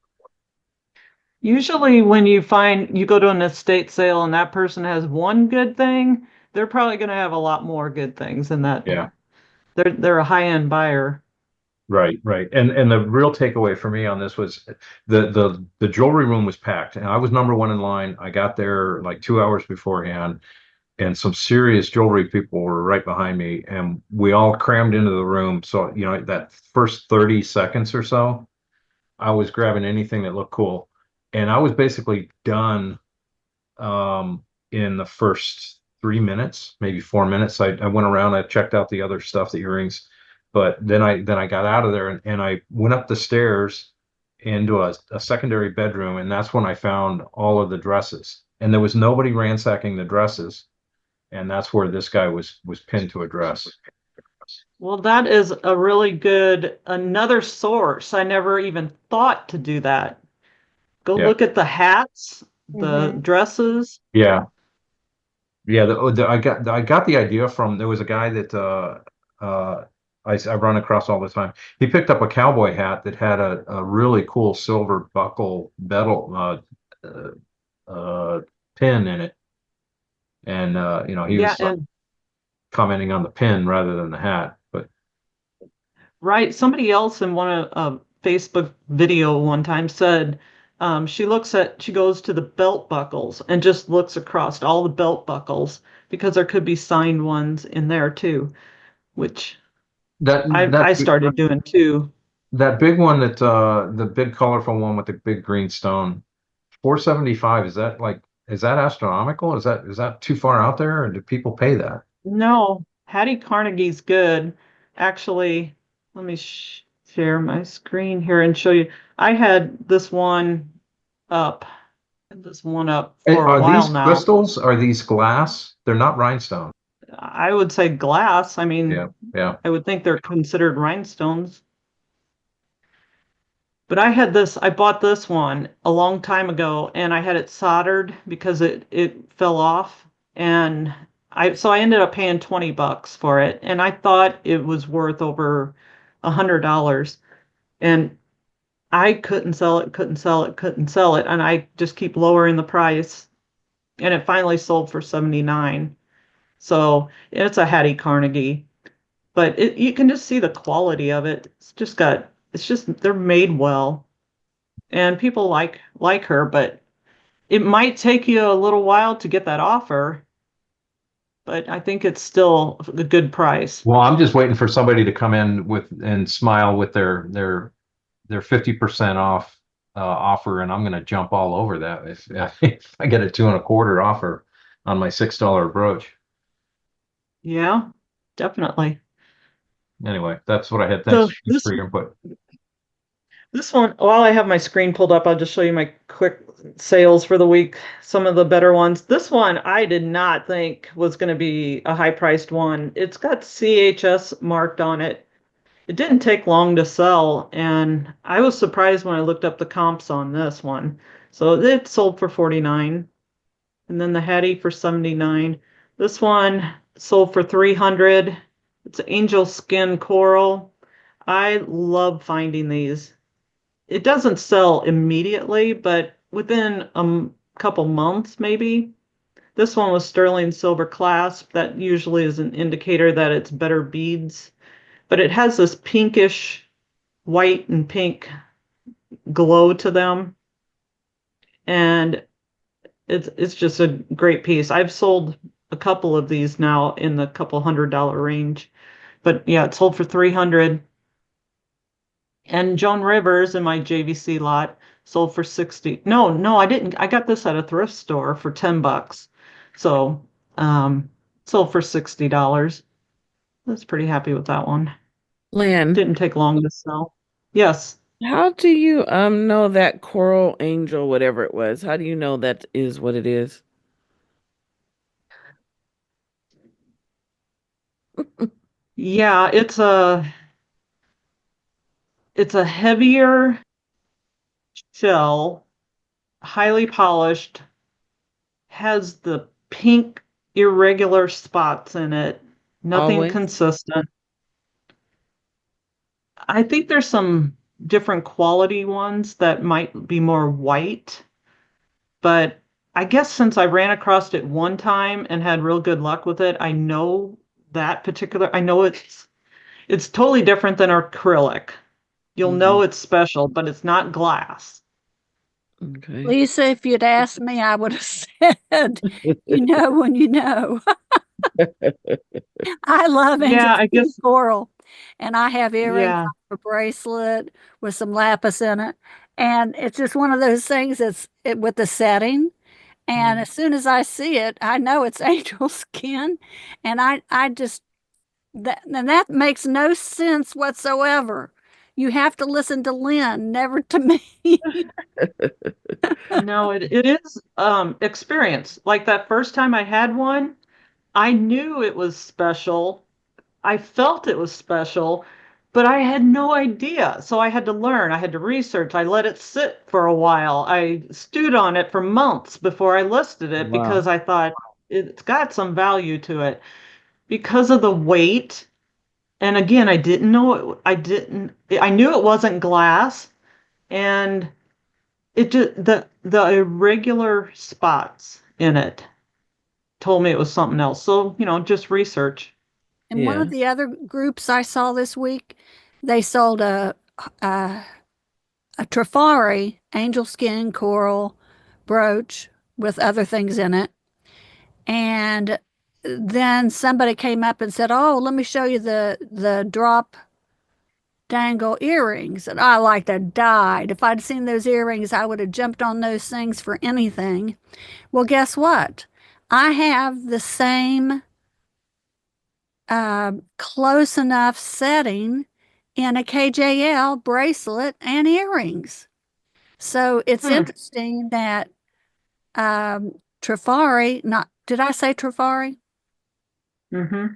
Usually when you go to an estate sale and that person has one good thing, they're probably going to have a lot more good things than that. Yeah. They're a high-end buyer. Right, right. And the real takeaway for me on this was the jewelry room was packed, and I was number one in line. I got there like 2 hours beforehand, and some serious jewelry people were right behind me, and we all crammed into the room. So, you know, that first 30 seconds or so, I was grabbing anything that looked cool. And I was basically done in the first 3 minutes, maybe 4 minutes. I went around, I checked out the other stuff, the earrings, but then I got out of there and I went up the stairs into a secondary bedroom, and that's when I found all of the dresses. And there was nobody ransacking the dresses, and that's where this guy was pinned to a dress. Well, that is a really good another source. I never even thought to do that. Go Yeah. look at the hats, the dresses. Yeah. Yeah, I got the idea from there was a guy that I run across all the time. He picked up a cowboy hat that had a really cool silver buckle metal pin in it, and you know, he Yeah, was and commenting on the pin rather than the hat. But right, somebody else in one of a Facebook video one time said she goes to the belt buckles and just looks across all the belt buckles because there could be signed ones in there too, which I started doing too. that big one that the big colorful one with the big green stone, 475, is that astronomical? Is that too far out there, or do people pay that? No, Hattie Carnegie's good. Actually, let me share my screen here and show you. I had this one up for a Are while these now. crystals? Are these glass? They're not rhinestone. I would say glass. I mean, Yeah. I would think they're considered rhinestones. But I bought this one a long time ago and I had it soldered because it fell off. And so I ended up paying $20 for it. And I thought it was worth over $100. And I couldn't sell it. And I just keep lowering the price. and it finally sold for 79. So it's a Hattie Carnegie, but you can just see the quality of it. It's just they're made well, and people like her, but it might take you a little while to get that offer, but I think it's still a good price. Well, I'm just waiting for somebody to come in and smile with their 50% off offer, and I'm going to jump all over that if I get a 2.25 offer on my $6 brooch. Yeah, definitely. Anyway, that's what I had. So Thanks for your input. this one, while I have my screen pulled up, I'll just show you my quick sales for the week. Some of the better ones. This one I did not think was going to be a high-priced one. It's got CHS marked on it. It didn't take long to sell, and I was surprised when I looked up the comps on this one. So it sold for 49, and then the Hattie for 79. This one sold for 300. It's angel skin coral. I love finding these. It doesn't sell immediately, but within a couple months, maybe. This one was sterling silver clasp. That usually is an indicator that it's better beads, but it has this pinkish white and pink glow to them, and it's just a great piece. I've sold a couple of these now in the couple $100 range, but yeah, it sold for 300. And Joan Rivers in my JVC lot sold for 60. No, I didn't. I got this at a thrift store for $10. So, sold for $60. I was pretty happy with that one. Lynn, Didn't take long to sell. Yes. how do you know that coral angel, whatever it was? How do you know that is what it is? Yeah, it's a heavier shell, highly polished, has the pink irregular spots in it, nothing Always? consistent. I think there's some different quality ones that might be more white, but I guess since I ran across it one time and had real good luck with it, I know it's totally different than acrylic. You'll know it's special, but it's not glass. Okay. Lisa, if you'd asked me, I would have said, you know when you know. I love angel Yeah, I skin guess. coral, and I have earrings Yeah. on a bracelet with some lapis in it, and it's just one of those things with the setting. And as soon as I see it, I know it's angel skin, and I just that makes no sense whatsoever. You have to listen to Lynn, never to me. No, it is experience. Like that first time I had one, I knew it was special. I felt it was special, but I had no idea. So I had to learn. I had to research. I let it sit for a while. I stewed on it for months before I listed it Wow. because I thought it's got some value to it because of the weight. And again, I didn't know it. I knew it wasn't glass, and it just the irregular spots in it told me it was something else. So, just research. And one of Yeah. the other groups I saw this week, they sold a, a Trifari angel skin coral brooch with other things in it. And then somebody came up and said, "Oh, let me show you the drop dangle earrings." And I like to died. If I'd seen those earrings, I would have jumped on those things for anything. Well, guess what? I have the same close enough setting in a KJL bracelet and earrings. So it's Hmm. interesting that Trifari, not, did I say Trifari? Mm-hmm.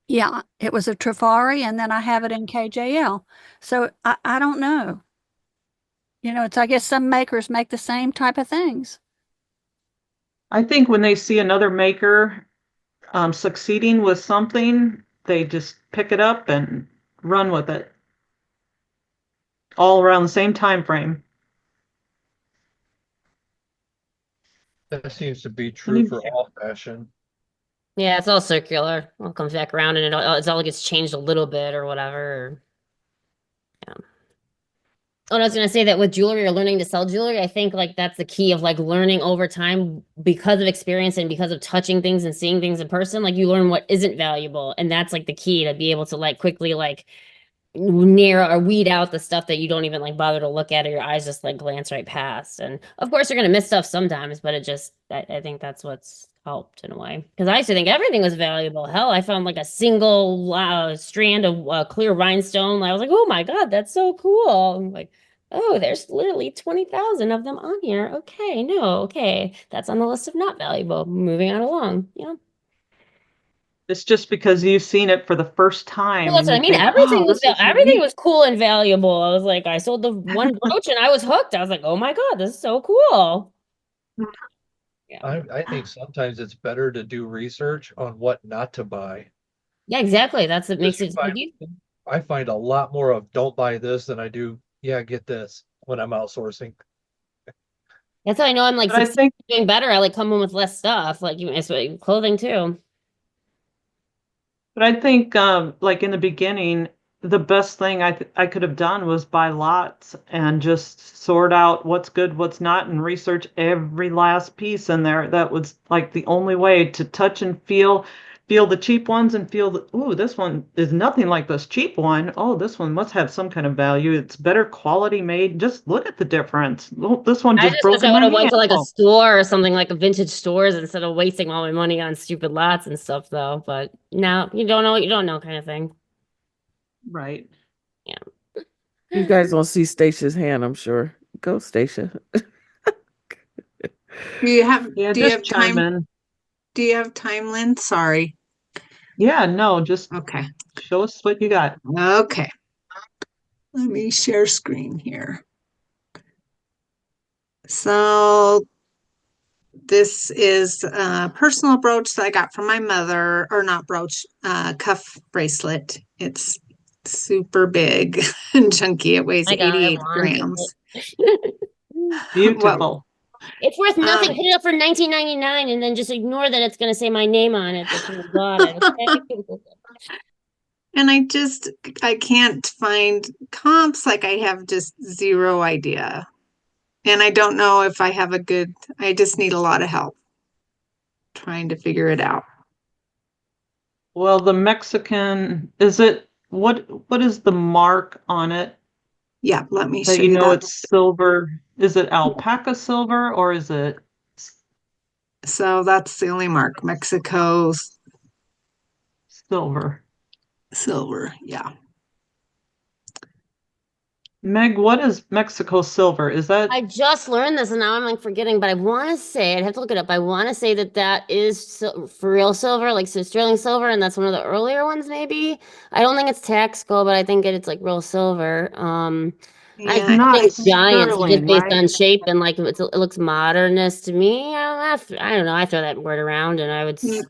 Yeah, it was a Trifari, and then I have it in KJL. So I don't know. It's, I guess some makers make the same type of things. I think when they see another maker succeeding with something, they just pick it up and run with it all around the same time frame. That seems to be true for all fashion. Yeah, it's all circular. All comes back around and it's all gets changed a little bit or whatever. Yeah. Oh, and I was gonna say that with jewelry or learning to sell jewelry, I think like that's the key of like learning over time because of experience and because of touching things and seeing things in person. Like you learn what isn't valuable, and that's like the key to be able to like quickly like narrow or weed out the stuff that you don't even like bother to look at or your eyes just like glance right past. And of course you're gonna miss stuff sometimes, but it just I think that's what's helped in a way. Because I used to think everything was valuable. Hell, I found like a single strand of clear rhinestone. I was like, oh my God, that's so cool. I'm like, oh, there's literally 20,000 of them on here. Okay, no, okay. That's on the list of not valuable. Moving on along. Yeah. It's just because you've seen it for the first time Well, that's and what I you mean. think, oh, this is Everything unique. was cool and valuable. I was like, I sold the one brooch and I was hooked. I was like, oh my God, this is so cool. Yeah. I think sometimes it's better to do research on what not to buy. Yeah, exactly. That's what makes Just it find, I find a lot more of don't buy this than I do, yeah, get this when I'm outsourcing. That's how I know I'm like But I think doing better. I like come in with less stuff, like it's clothing too. But I think, like in the beginning, the best thing I could have done was buy lots and just sort out what's good, what's not, and research every last piece in there. That was like the only way to touch and feel the cheap ones and feel that, ooh, this one is nothing like this cheap one. Oh, this one must have some kind of value. It's better quality made. Just look at the difference. Oh, this one I just just wish broke I in would my have went hand. to like a Oh, store or something like a vintage stores instead of wasting all my money on stupid lots and stuff though. But now you don't know what you don't know kind of thing. right. Yeah. You guys don't see Stacia's hand, I'm sure. Go, Stacia. Yeah, do you just have chime time? in. Do you have time, Lynn? Sorry. Yeah, no, just Okay. show us what you got. Okay. Let me share screen here. So this is a personal brooch that I got from my mother, or not brooch, cuff bracelet. It's super big and chunky. It weighs My God, I 88 wanted grams. it. Well, Beautiful. It's worth nothing. um, Put it up for 19.99 and then just ignore that it's going to say my name on it that you got it. Okay? and I can't find comps. Like I have just zero idea. And I don't know if I have I just need a lot of help trying to figure it out. Well, the Mexican, is it what is the mark on it Yeah, let me that show you you know that. it's silver? Is it alpaca silver or is it So that's the only mark. Mexico's silver? silver. Yeah. Meg, what is Mexico silver? Is that I just learned this and now I'm like forgetting, but I want to say, I'd have to look it up. I want to say that that is for real silver, like so sterling silver, and that's one of the earlier ones, maybe. I don't think it's Taxco, but I think it's like real silver. I Yeah. just not think giant, so just sterling, based right? on shape and like it looks modernist to me. I don't know. I throw that word around and I would, yeah.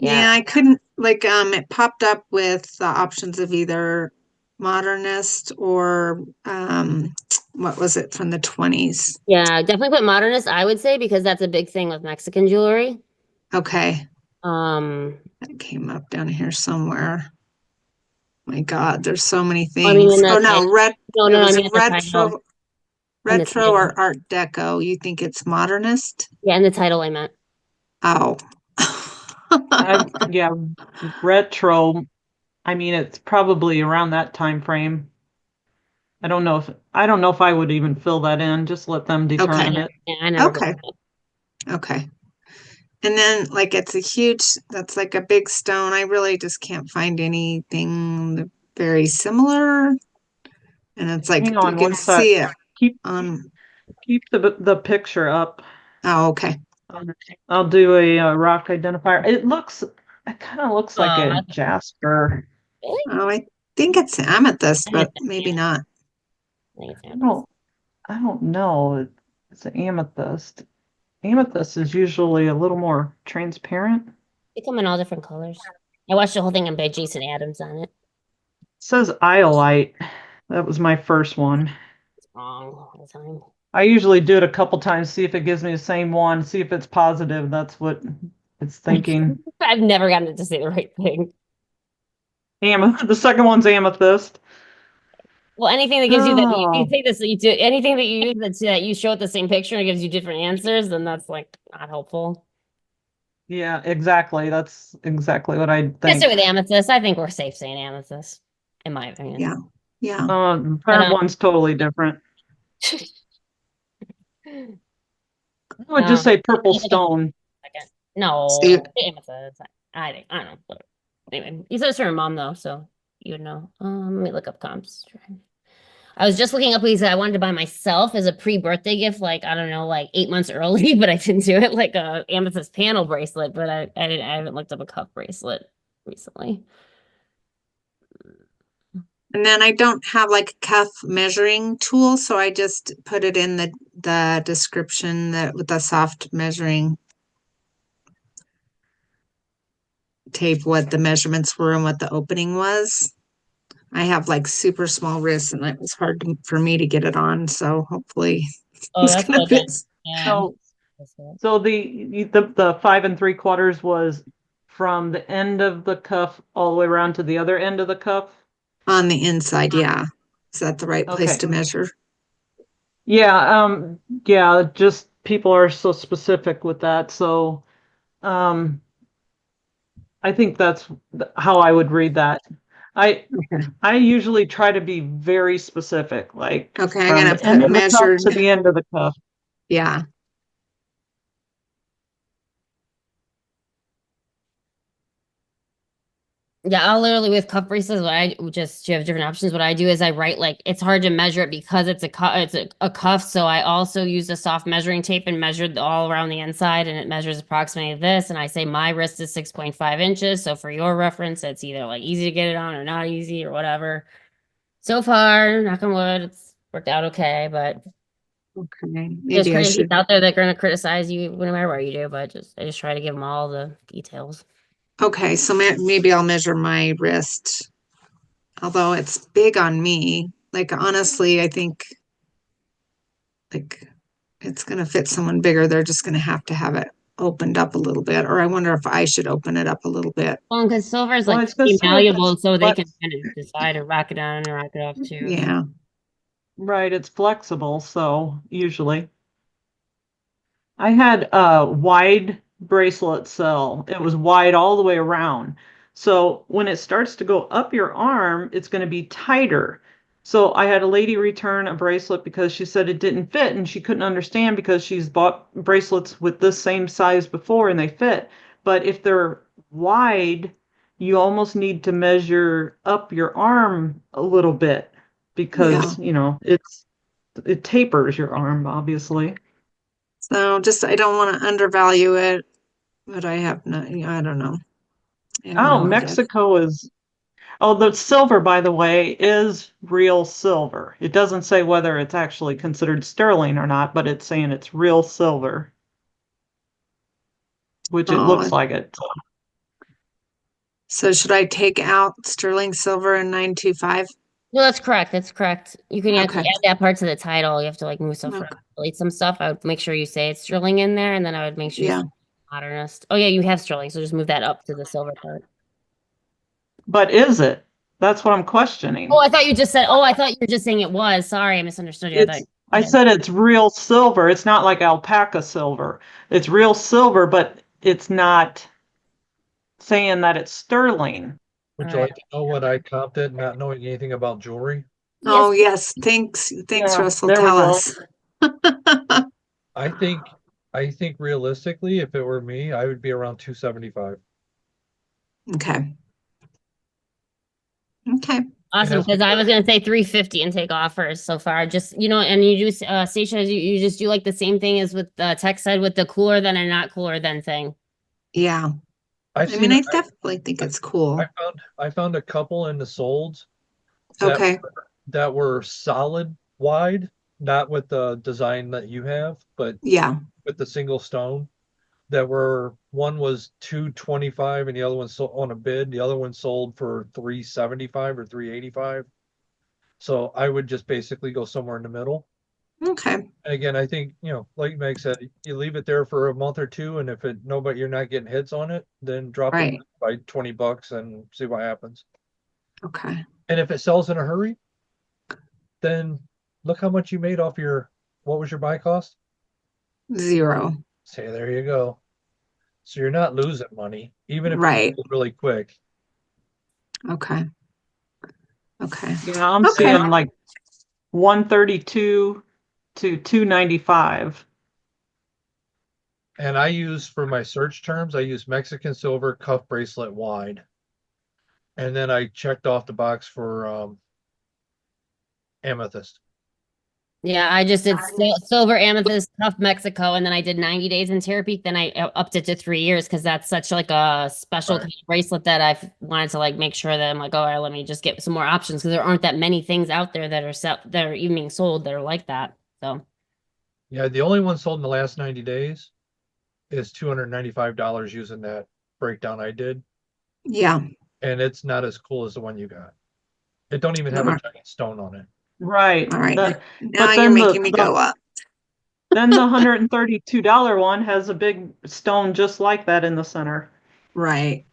Yeah, I couldn't it popped up with the options of either modernist or what was it from the 20s? Yeah, definitely put modernist, I would say, because that's a big thing with Mexican jewelry. Okay. Um, That came up down here somewhere. My God, there's so many I mean, things. in the Oh no, title. No, it I was mean in the title. In the retro title. or art deco. You think it's modernist? Yeah, in the title I meant. Oh. Yeah, retro. I mean, it's probably around that time frame. I don't know if I would even fill that in. Just let them Okay. determine it. Yeah, I never Okay. heard of Okay. And then that's like a big stone. I really just can't find anything very similar. And it's like Hang you on can one sec. see it Keep on, keep the picture up. oh, okay. I'll do a rock identifier. It kind of looks like a it. jasper. Really? Oh, I think it's amethyst, I think but it's maybe yeah, not. I think it's I amethyst. don't know. It's an amethyst. Amethyst is usually a little more transparent. It They come in all different colors. I watched the whole thing by Jason Adams on it. says iolite. That was my first one. wrong all the time. I usually do it a couple times, see if it gives me the same one, see if it's positive. That's what it's thinking. I've never gotten it to say the right thing. The second one's amethyst. Well, anything that gives you that you Oh, take this, you do anything that you use that you show it the same picture and it gives you different answers, then that's like not helpful. yeah, exactly. That's exactly what I Just think. with amethyst, I think we're safe saying amethyst, in my opinion. Yeah. Yeah. Third one's totally different. I would just say purple stone. No, See- amethyst. I don't know. Whatever. Anyway, you said it's for your mom though, so you would know. Let me look up comps. I was just looking up these I wanted to buy myself as a pre-birthday gift, like I don't know, like 8 months early, but I didn't do it, like a amethyst panel bracelet, but I haven't looked up a cuff bracelet recently. And then I don't have like a cuff measuring tool, so I just put it in the description that with the soft measuring tape, what the measurements were and what the opening was. I have like super small wrists and it was hard for me to get it on, so hopefully Oh, it's that's gonna good fit. then. Yeah. So, so the 5 3/4 was from the end of the cuff all the way around to the other end of the cuff. On the inside, yeah. Is that the right place Okay. to measure? Yeah, just people are so specific with that. So, I think that's how I would read that. I Okay. I usually try to be very specific, like Okay, I'm from gonna the end put of the cuff measured. to the end of the cuff. Yeah. Yeah, I'll literally with cuff bracelets, what I just you have different options. What I do is I write like it's hard to measure it because it's a cuff. So I also use a soft measuring tape and measured all around the inside, and it measures approximately this. And I say my wrist is 6.5 inches. So for your reference, it's either like easy to get it on or not easy or whatever. So far, knock on wood, it's worked out okay. But Okay. there's Maybe I crazies should. out there that are gonna criticize you no matter what you do. But I just try to give them all the details. Okay, so maybe I'll measure my wrist. Although it's big on me. Like honestly, I think like it's gonna fit someone bigger. They're just gonna have to have it opened up a little bit. Or I wonder if I should open it up a little bit. Well, because silver is Well, I like was gonna pretty say malleable, it's so they can flex, kind of decide to rock it on and rock it off too. Yeah. right, it's flexible, so usually. I had a wide bracelet cell. It was wide all the way around. So when it starts to go up your arm, it's going to be tighter. So I had a lady return a bracelet because she said it didn't fit and she couldn't understand because she's bought bracelets with this same size before and they fit. But if they're wide, you almost need to measure up your arm a little bit Yeah. because, it tapers your arm, obviously. So just I don't want to undervalue it, but I have no, I don't know. I don't Oh, know, I guess. Mexico is. Oh, the silver, by the way, is real silver. It doesn't say whether it's actually considered sterling or not, but it's saying it's real silver, which it looks Oh, like it. so should I take out sterling silver and 925? No, that's correct. That's correct. You can actually Okay. add that part to the title. You have to like move stuff around, Okay. delete some stuff. I would make sure you say it's sterling in there, and then I would make sure you Yeah. say modernist. Oh yeah, you have sterling, so just move that up to the silver part. But is it? That's what I'm questioning. Oh, I thought you just said. Oh, I thought you were just saying it was. Sorry, I misunderstood you. I thought. I said it's real silver. It's not like alpaca silver. It's real silver, but it's not saying that it's sterling. Would you Alright. like to know what I comped it, not knowing anything about jewelry? Oh, Yes. yes. Thanks. Thanks, Yeah, Russell. there we Tell go. us. I think realistically, if it were me, I would be around 275. Okay. Okay. Awesome, that's because I was gonna say 350 and take offers so far. Just and you do Stacia, you just do like the same thing as with the tech side with the cooler than and not cooler than thing. Yeah. I've I mean, seen I definitely think it's cool. I found a couple in the solds Okay. that were solid wide, not with the design that you have, but Yeah. with the single stone that were one was 225 and the other one sold on a bid. The other one sold for 375 or 385. So I would just basically go somewhere in the middle. Okay. And again, I think, like Meg said, you leave it there for a month or two, and if you're not getting hits on it, then drop Right. it by $20 and see what happens. Okay. And if it sells in a hurry, then look how much you made off what was your buy cost? 0. Say, there you go. So you're not losing money, even if Right. it's really quick. Okay. Okay. Yeah, I'm Okay. seeing like 132 to 295. And I use, for my search terms, I use Mexican silver cuff bracelet wide. And then I checked off the box for amethyst. Yeah, I just did silver, amethyst, tough Mexico, and then I did 90 days in Terapeak. Then I upped it to 3 years because that's such like a special Right. kind of bracelet that I've wanted to like make sure that I'm like, all right, let me just get some more options because there aren't that many things out there that are even being sold that are like that. So Yeah, the only one sold in the last 90 days is $295 using that breakdown I did. Yeah. And it's not as cool as the one you got. It don't even have a giant stone on it. Right. All right. Then, Now but you're then making me go up. then the $132 one has a big stone just like that in the center. Right.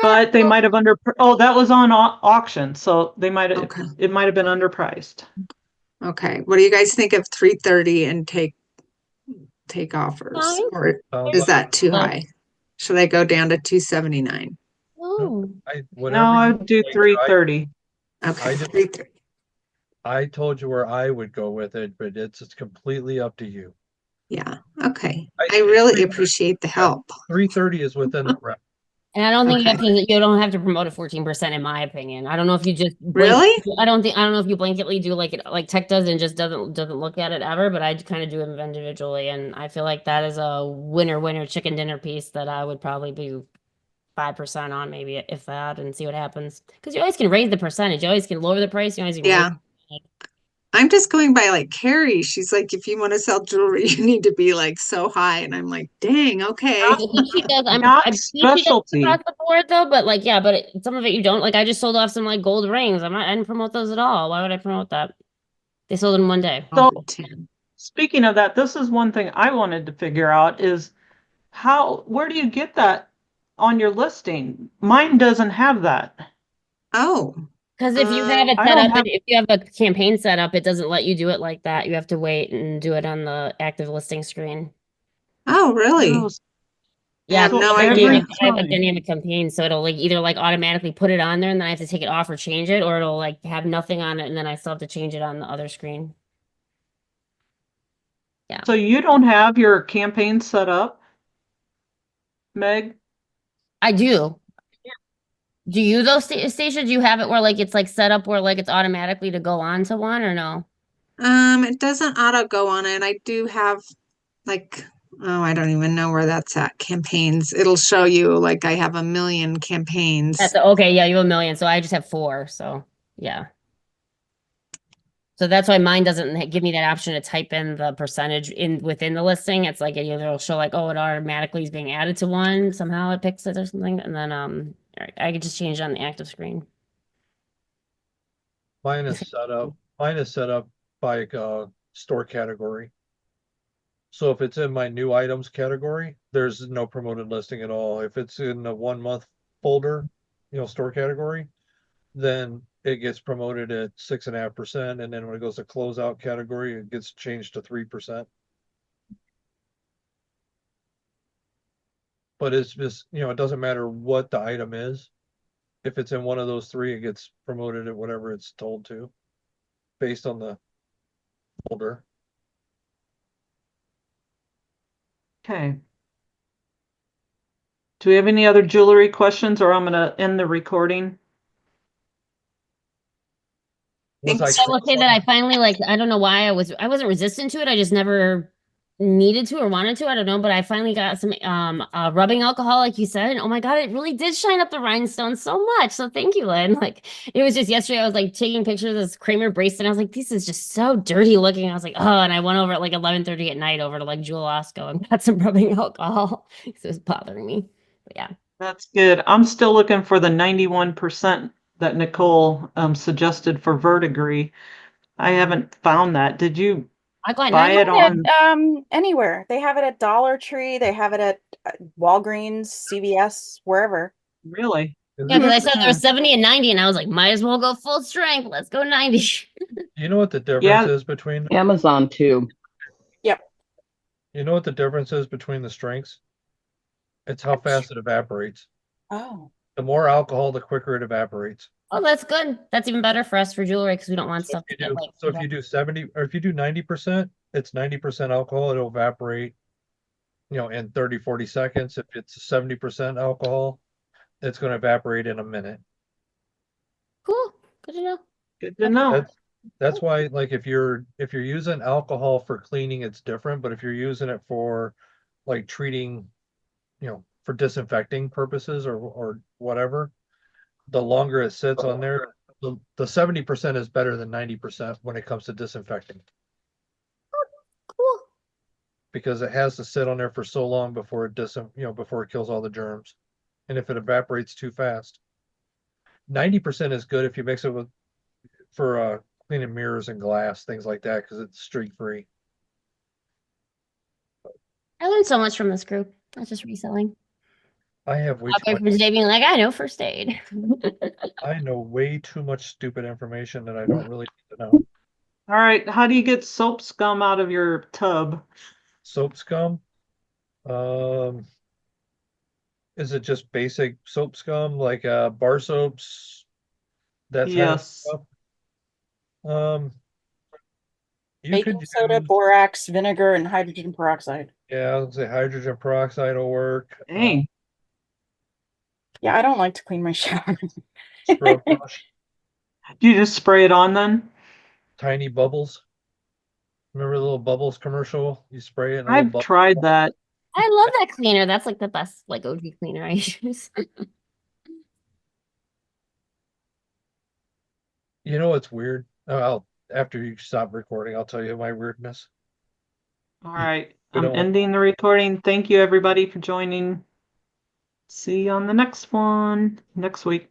But they might have that was on auction, so they might have Okay. it might have been underpriced. Okay. What do you guys think of 330 and take offers? Fine. Or Sounds is like- that too Well- high? Should I go down to 279? oh, whatever No, you I'd do think, 330. Okay. I just- 330. I told you where I would go with it, but it's completely up to you. Yeah. Okay. I I think really 330 appreciate the help. 330 is within the rep. and I don't think Okay. you don't have to promote it 14% in my opinion. I don't know if you just Really? I don't know if you blanketly do like it like tech does and just doesn't look at it ever, but I kind of do them individually, and I feel like that is a winner chicken dinner piece that I would probably do 5% on, maybe if that, and see what happens. Because you always can raise the percentage, you always can lower the price, you always can Yeah. I'm just going by like Carrie. She's like, if you want to sell jewelry, you need to be like so high. And I'm like, dang, okay. I think she does. Not I think she does specialty. across the board though, but like yeah, but some of it you don't. Like I just sold off some like gold rings. I didn't promote those at all. Why would I promote that? They sold in one day. So 10. speaking of that, this is one thing I wanted to figure out is where do you get that on your listing? Mine doesn't have that. Oh, Because if you have it I set don't up, have- if you have a campaign set up, it doesn't let you do it like that. You have to wait and do it on the active listing screen. oh, really? No, Yeah, have so no I have idea. a dynamic campaign, so it'll like either like automatically put it on there and then I have to take it off or change it, or it'll like have nothing on it and then I still have to change it on the other screen. So you don't have your campaign set up, Meg? I do. Do you though, Stacia? Do you have it where like it's like set up where like it's automatically to go on to one or no? It doesn't auto go on it. I do have like, oh, I don't even know where that's at. Campaigns. It'll show you like I have a million campaigns. Okay, yeah, you have a million, so I just have 4, so yeah. So that's why mine doesn't give me that option to type in the percentage within the listing. It's like it either will show like, oh, it automatically is being added to one, somehow it picks it or something, and then I could just change it on the active screen. Mine is set up by store category. So if it's in my new items category, there's no promoted listing at all. If it's in the 1 month folder, store category, then it gets promoted at 6.5%. And then when it goes to closeout category, it gets changed to 3%. But it's just, it doesn't matter what the item is. If it's in one of those 3, it gets promoted at whatever it's told to, based on the folder. Okay. Do we have any other jewelry questions, or I'm going to end the recording? Was Thanks. I will say that I finally I don't know why I wasn't resistant to it. I just never needed to or wanted to. I don't know, but I finally got some rubbing alcohol, like you said, and oh my god, it really did shine up the rhinestones so much. So thank you, Lynn. Like it was just yesterday. I was like taking pictures of this Kramer bracelet. And I was like, this is just so dirty looking. I was like, oh, and I went over at like 11:30 at night over to like Jewel Osco and got some rubbing alcohol. It was bothering me. But yeah. That's good. I'm still looking for the 91% that Nicole suggested for verdigris. I haven't found that. Did you I got Buy 90. it on. Anywhere. They have it at Dollar Tree. They have it at Walgreens, CVS, wherever. Really? Yeah, because I said there Mhm. was 70 and 90, and I was like, might as well go full strength. Let's go 90. You know what the difference Yeah. is between, Amazon too. Yep. you know what the difference is between the strengths? It's how fast it evaporates. Oh. The more alcohol, the quicker it evaporates. Oh, that's good. That's even better for us for jewelry because we don't want So stuff if to you get do, like. so if you do 70, or if you do 90%, it's 90% alcohol, it'll evaporate, in 30, 40 seconds. If it's 70% alcohol, it's going to evaporate in a minute. Cool. Good to know. Good to know. That's why, like, if you're using alcohol for cleaning, it's different. But if you're using it for like treating, for disinfecting purposes or whatever, the longer it sits on there, the 70% is better than 90% when it comes to disinfecting, Cool. because it has to sit on there for so long before it before it kills all the germs. And if it evaporates too fast, 90% is good if you mix it with for cleaning mirrors and glass, things like that, because it's streak free. I learned so much from this group. Not just reselling. I have way Out too there much. for today being like, I know first aid. I know way too much stupid information that I don't really need to know. All right. How do you get soap scum out of your tub? Soap scum. Is it just basic soap scum like bar soaps? That kind of Yes. stuff. Um, you Baking could soda, use, borax, vinegar, and hydrogen peroxide. yeah, I would say hydrogen peroxide will work. Dang. Yeah, I don't like to clean my shower. Scrub brush, Do you just spray it on then? tiny bubbles. Remember the little bubbles commercial? You spray it and a little I've bubble. tried that. I love that cleaner. That's like the best like OG cleaner I use. You know what's weird? I'll After you stop recording, I'll tell you my weirdness. All right. We I'm don't want- ending the recording. Thank you, everybody, for joining. See you on the next one next week.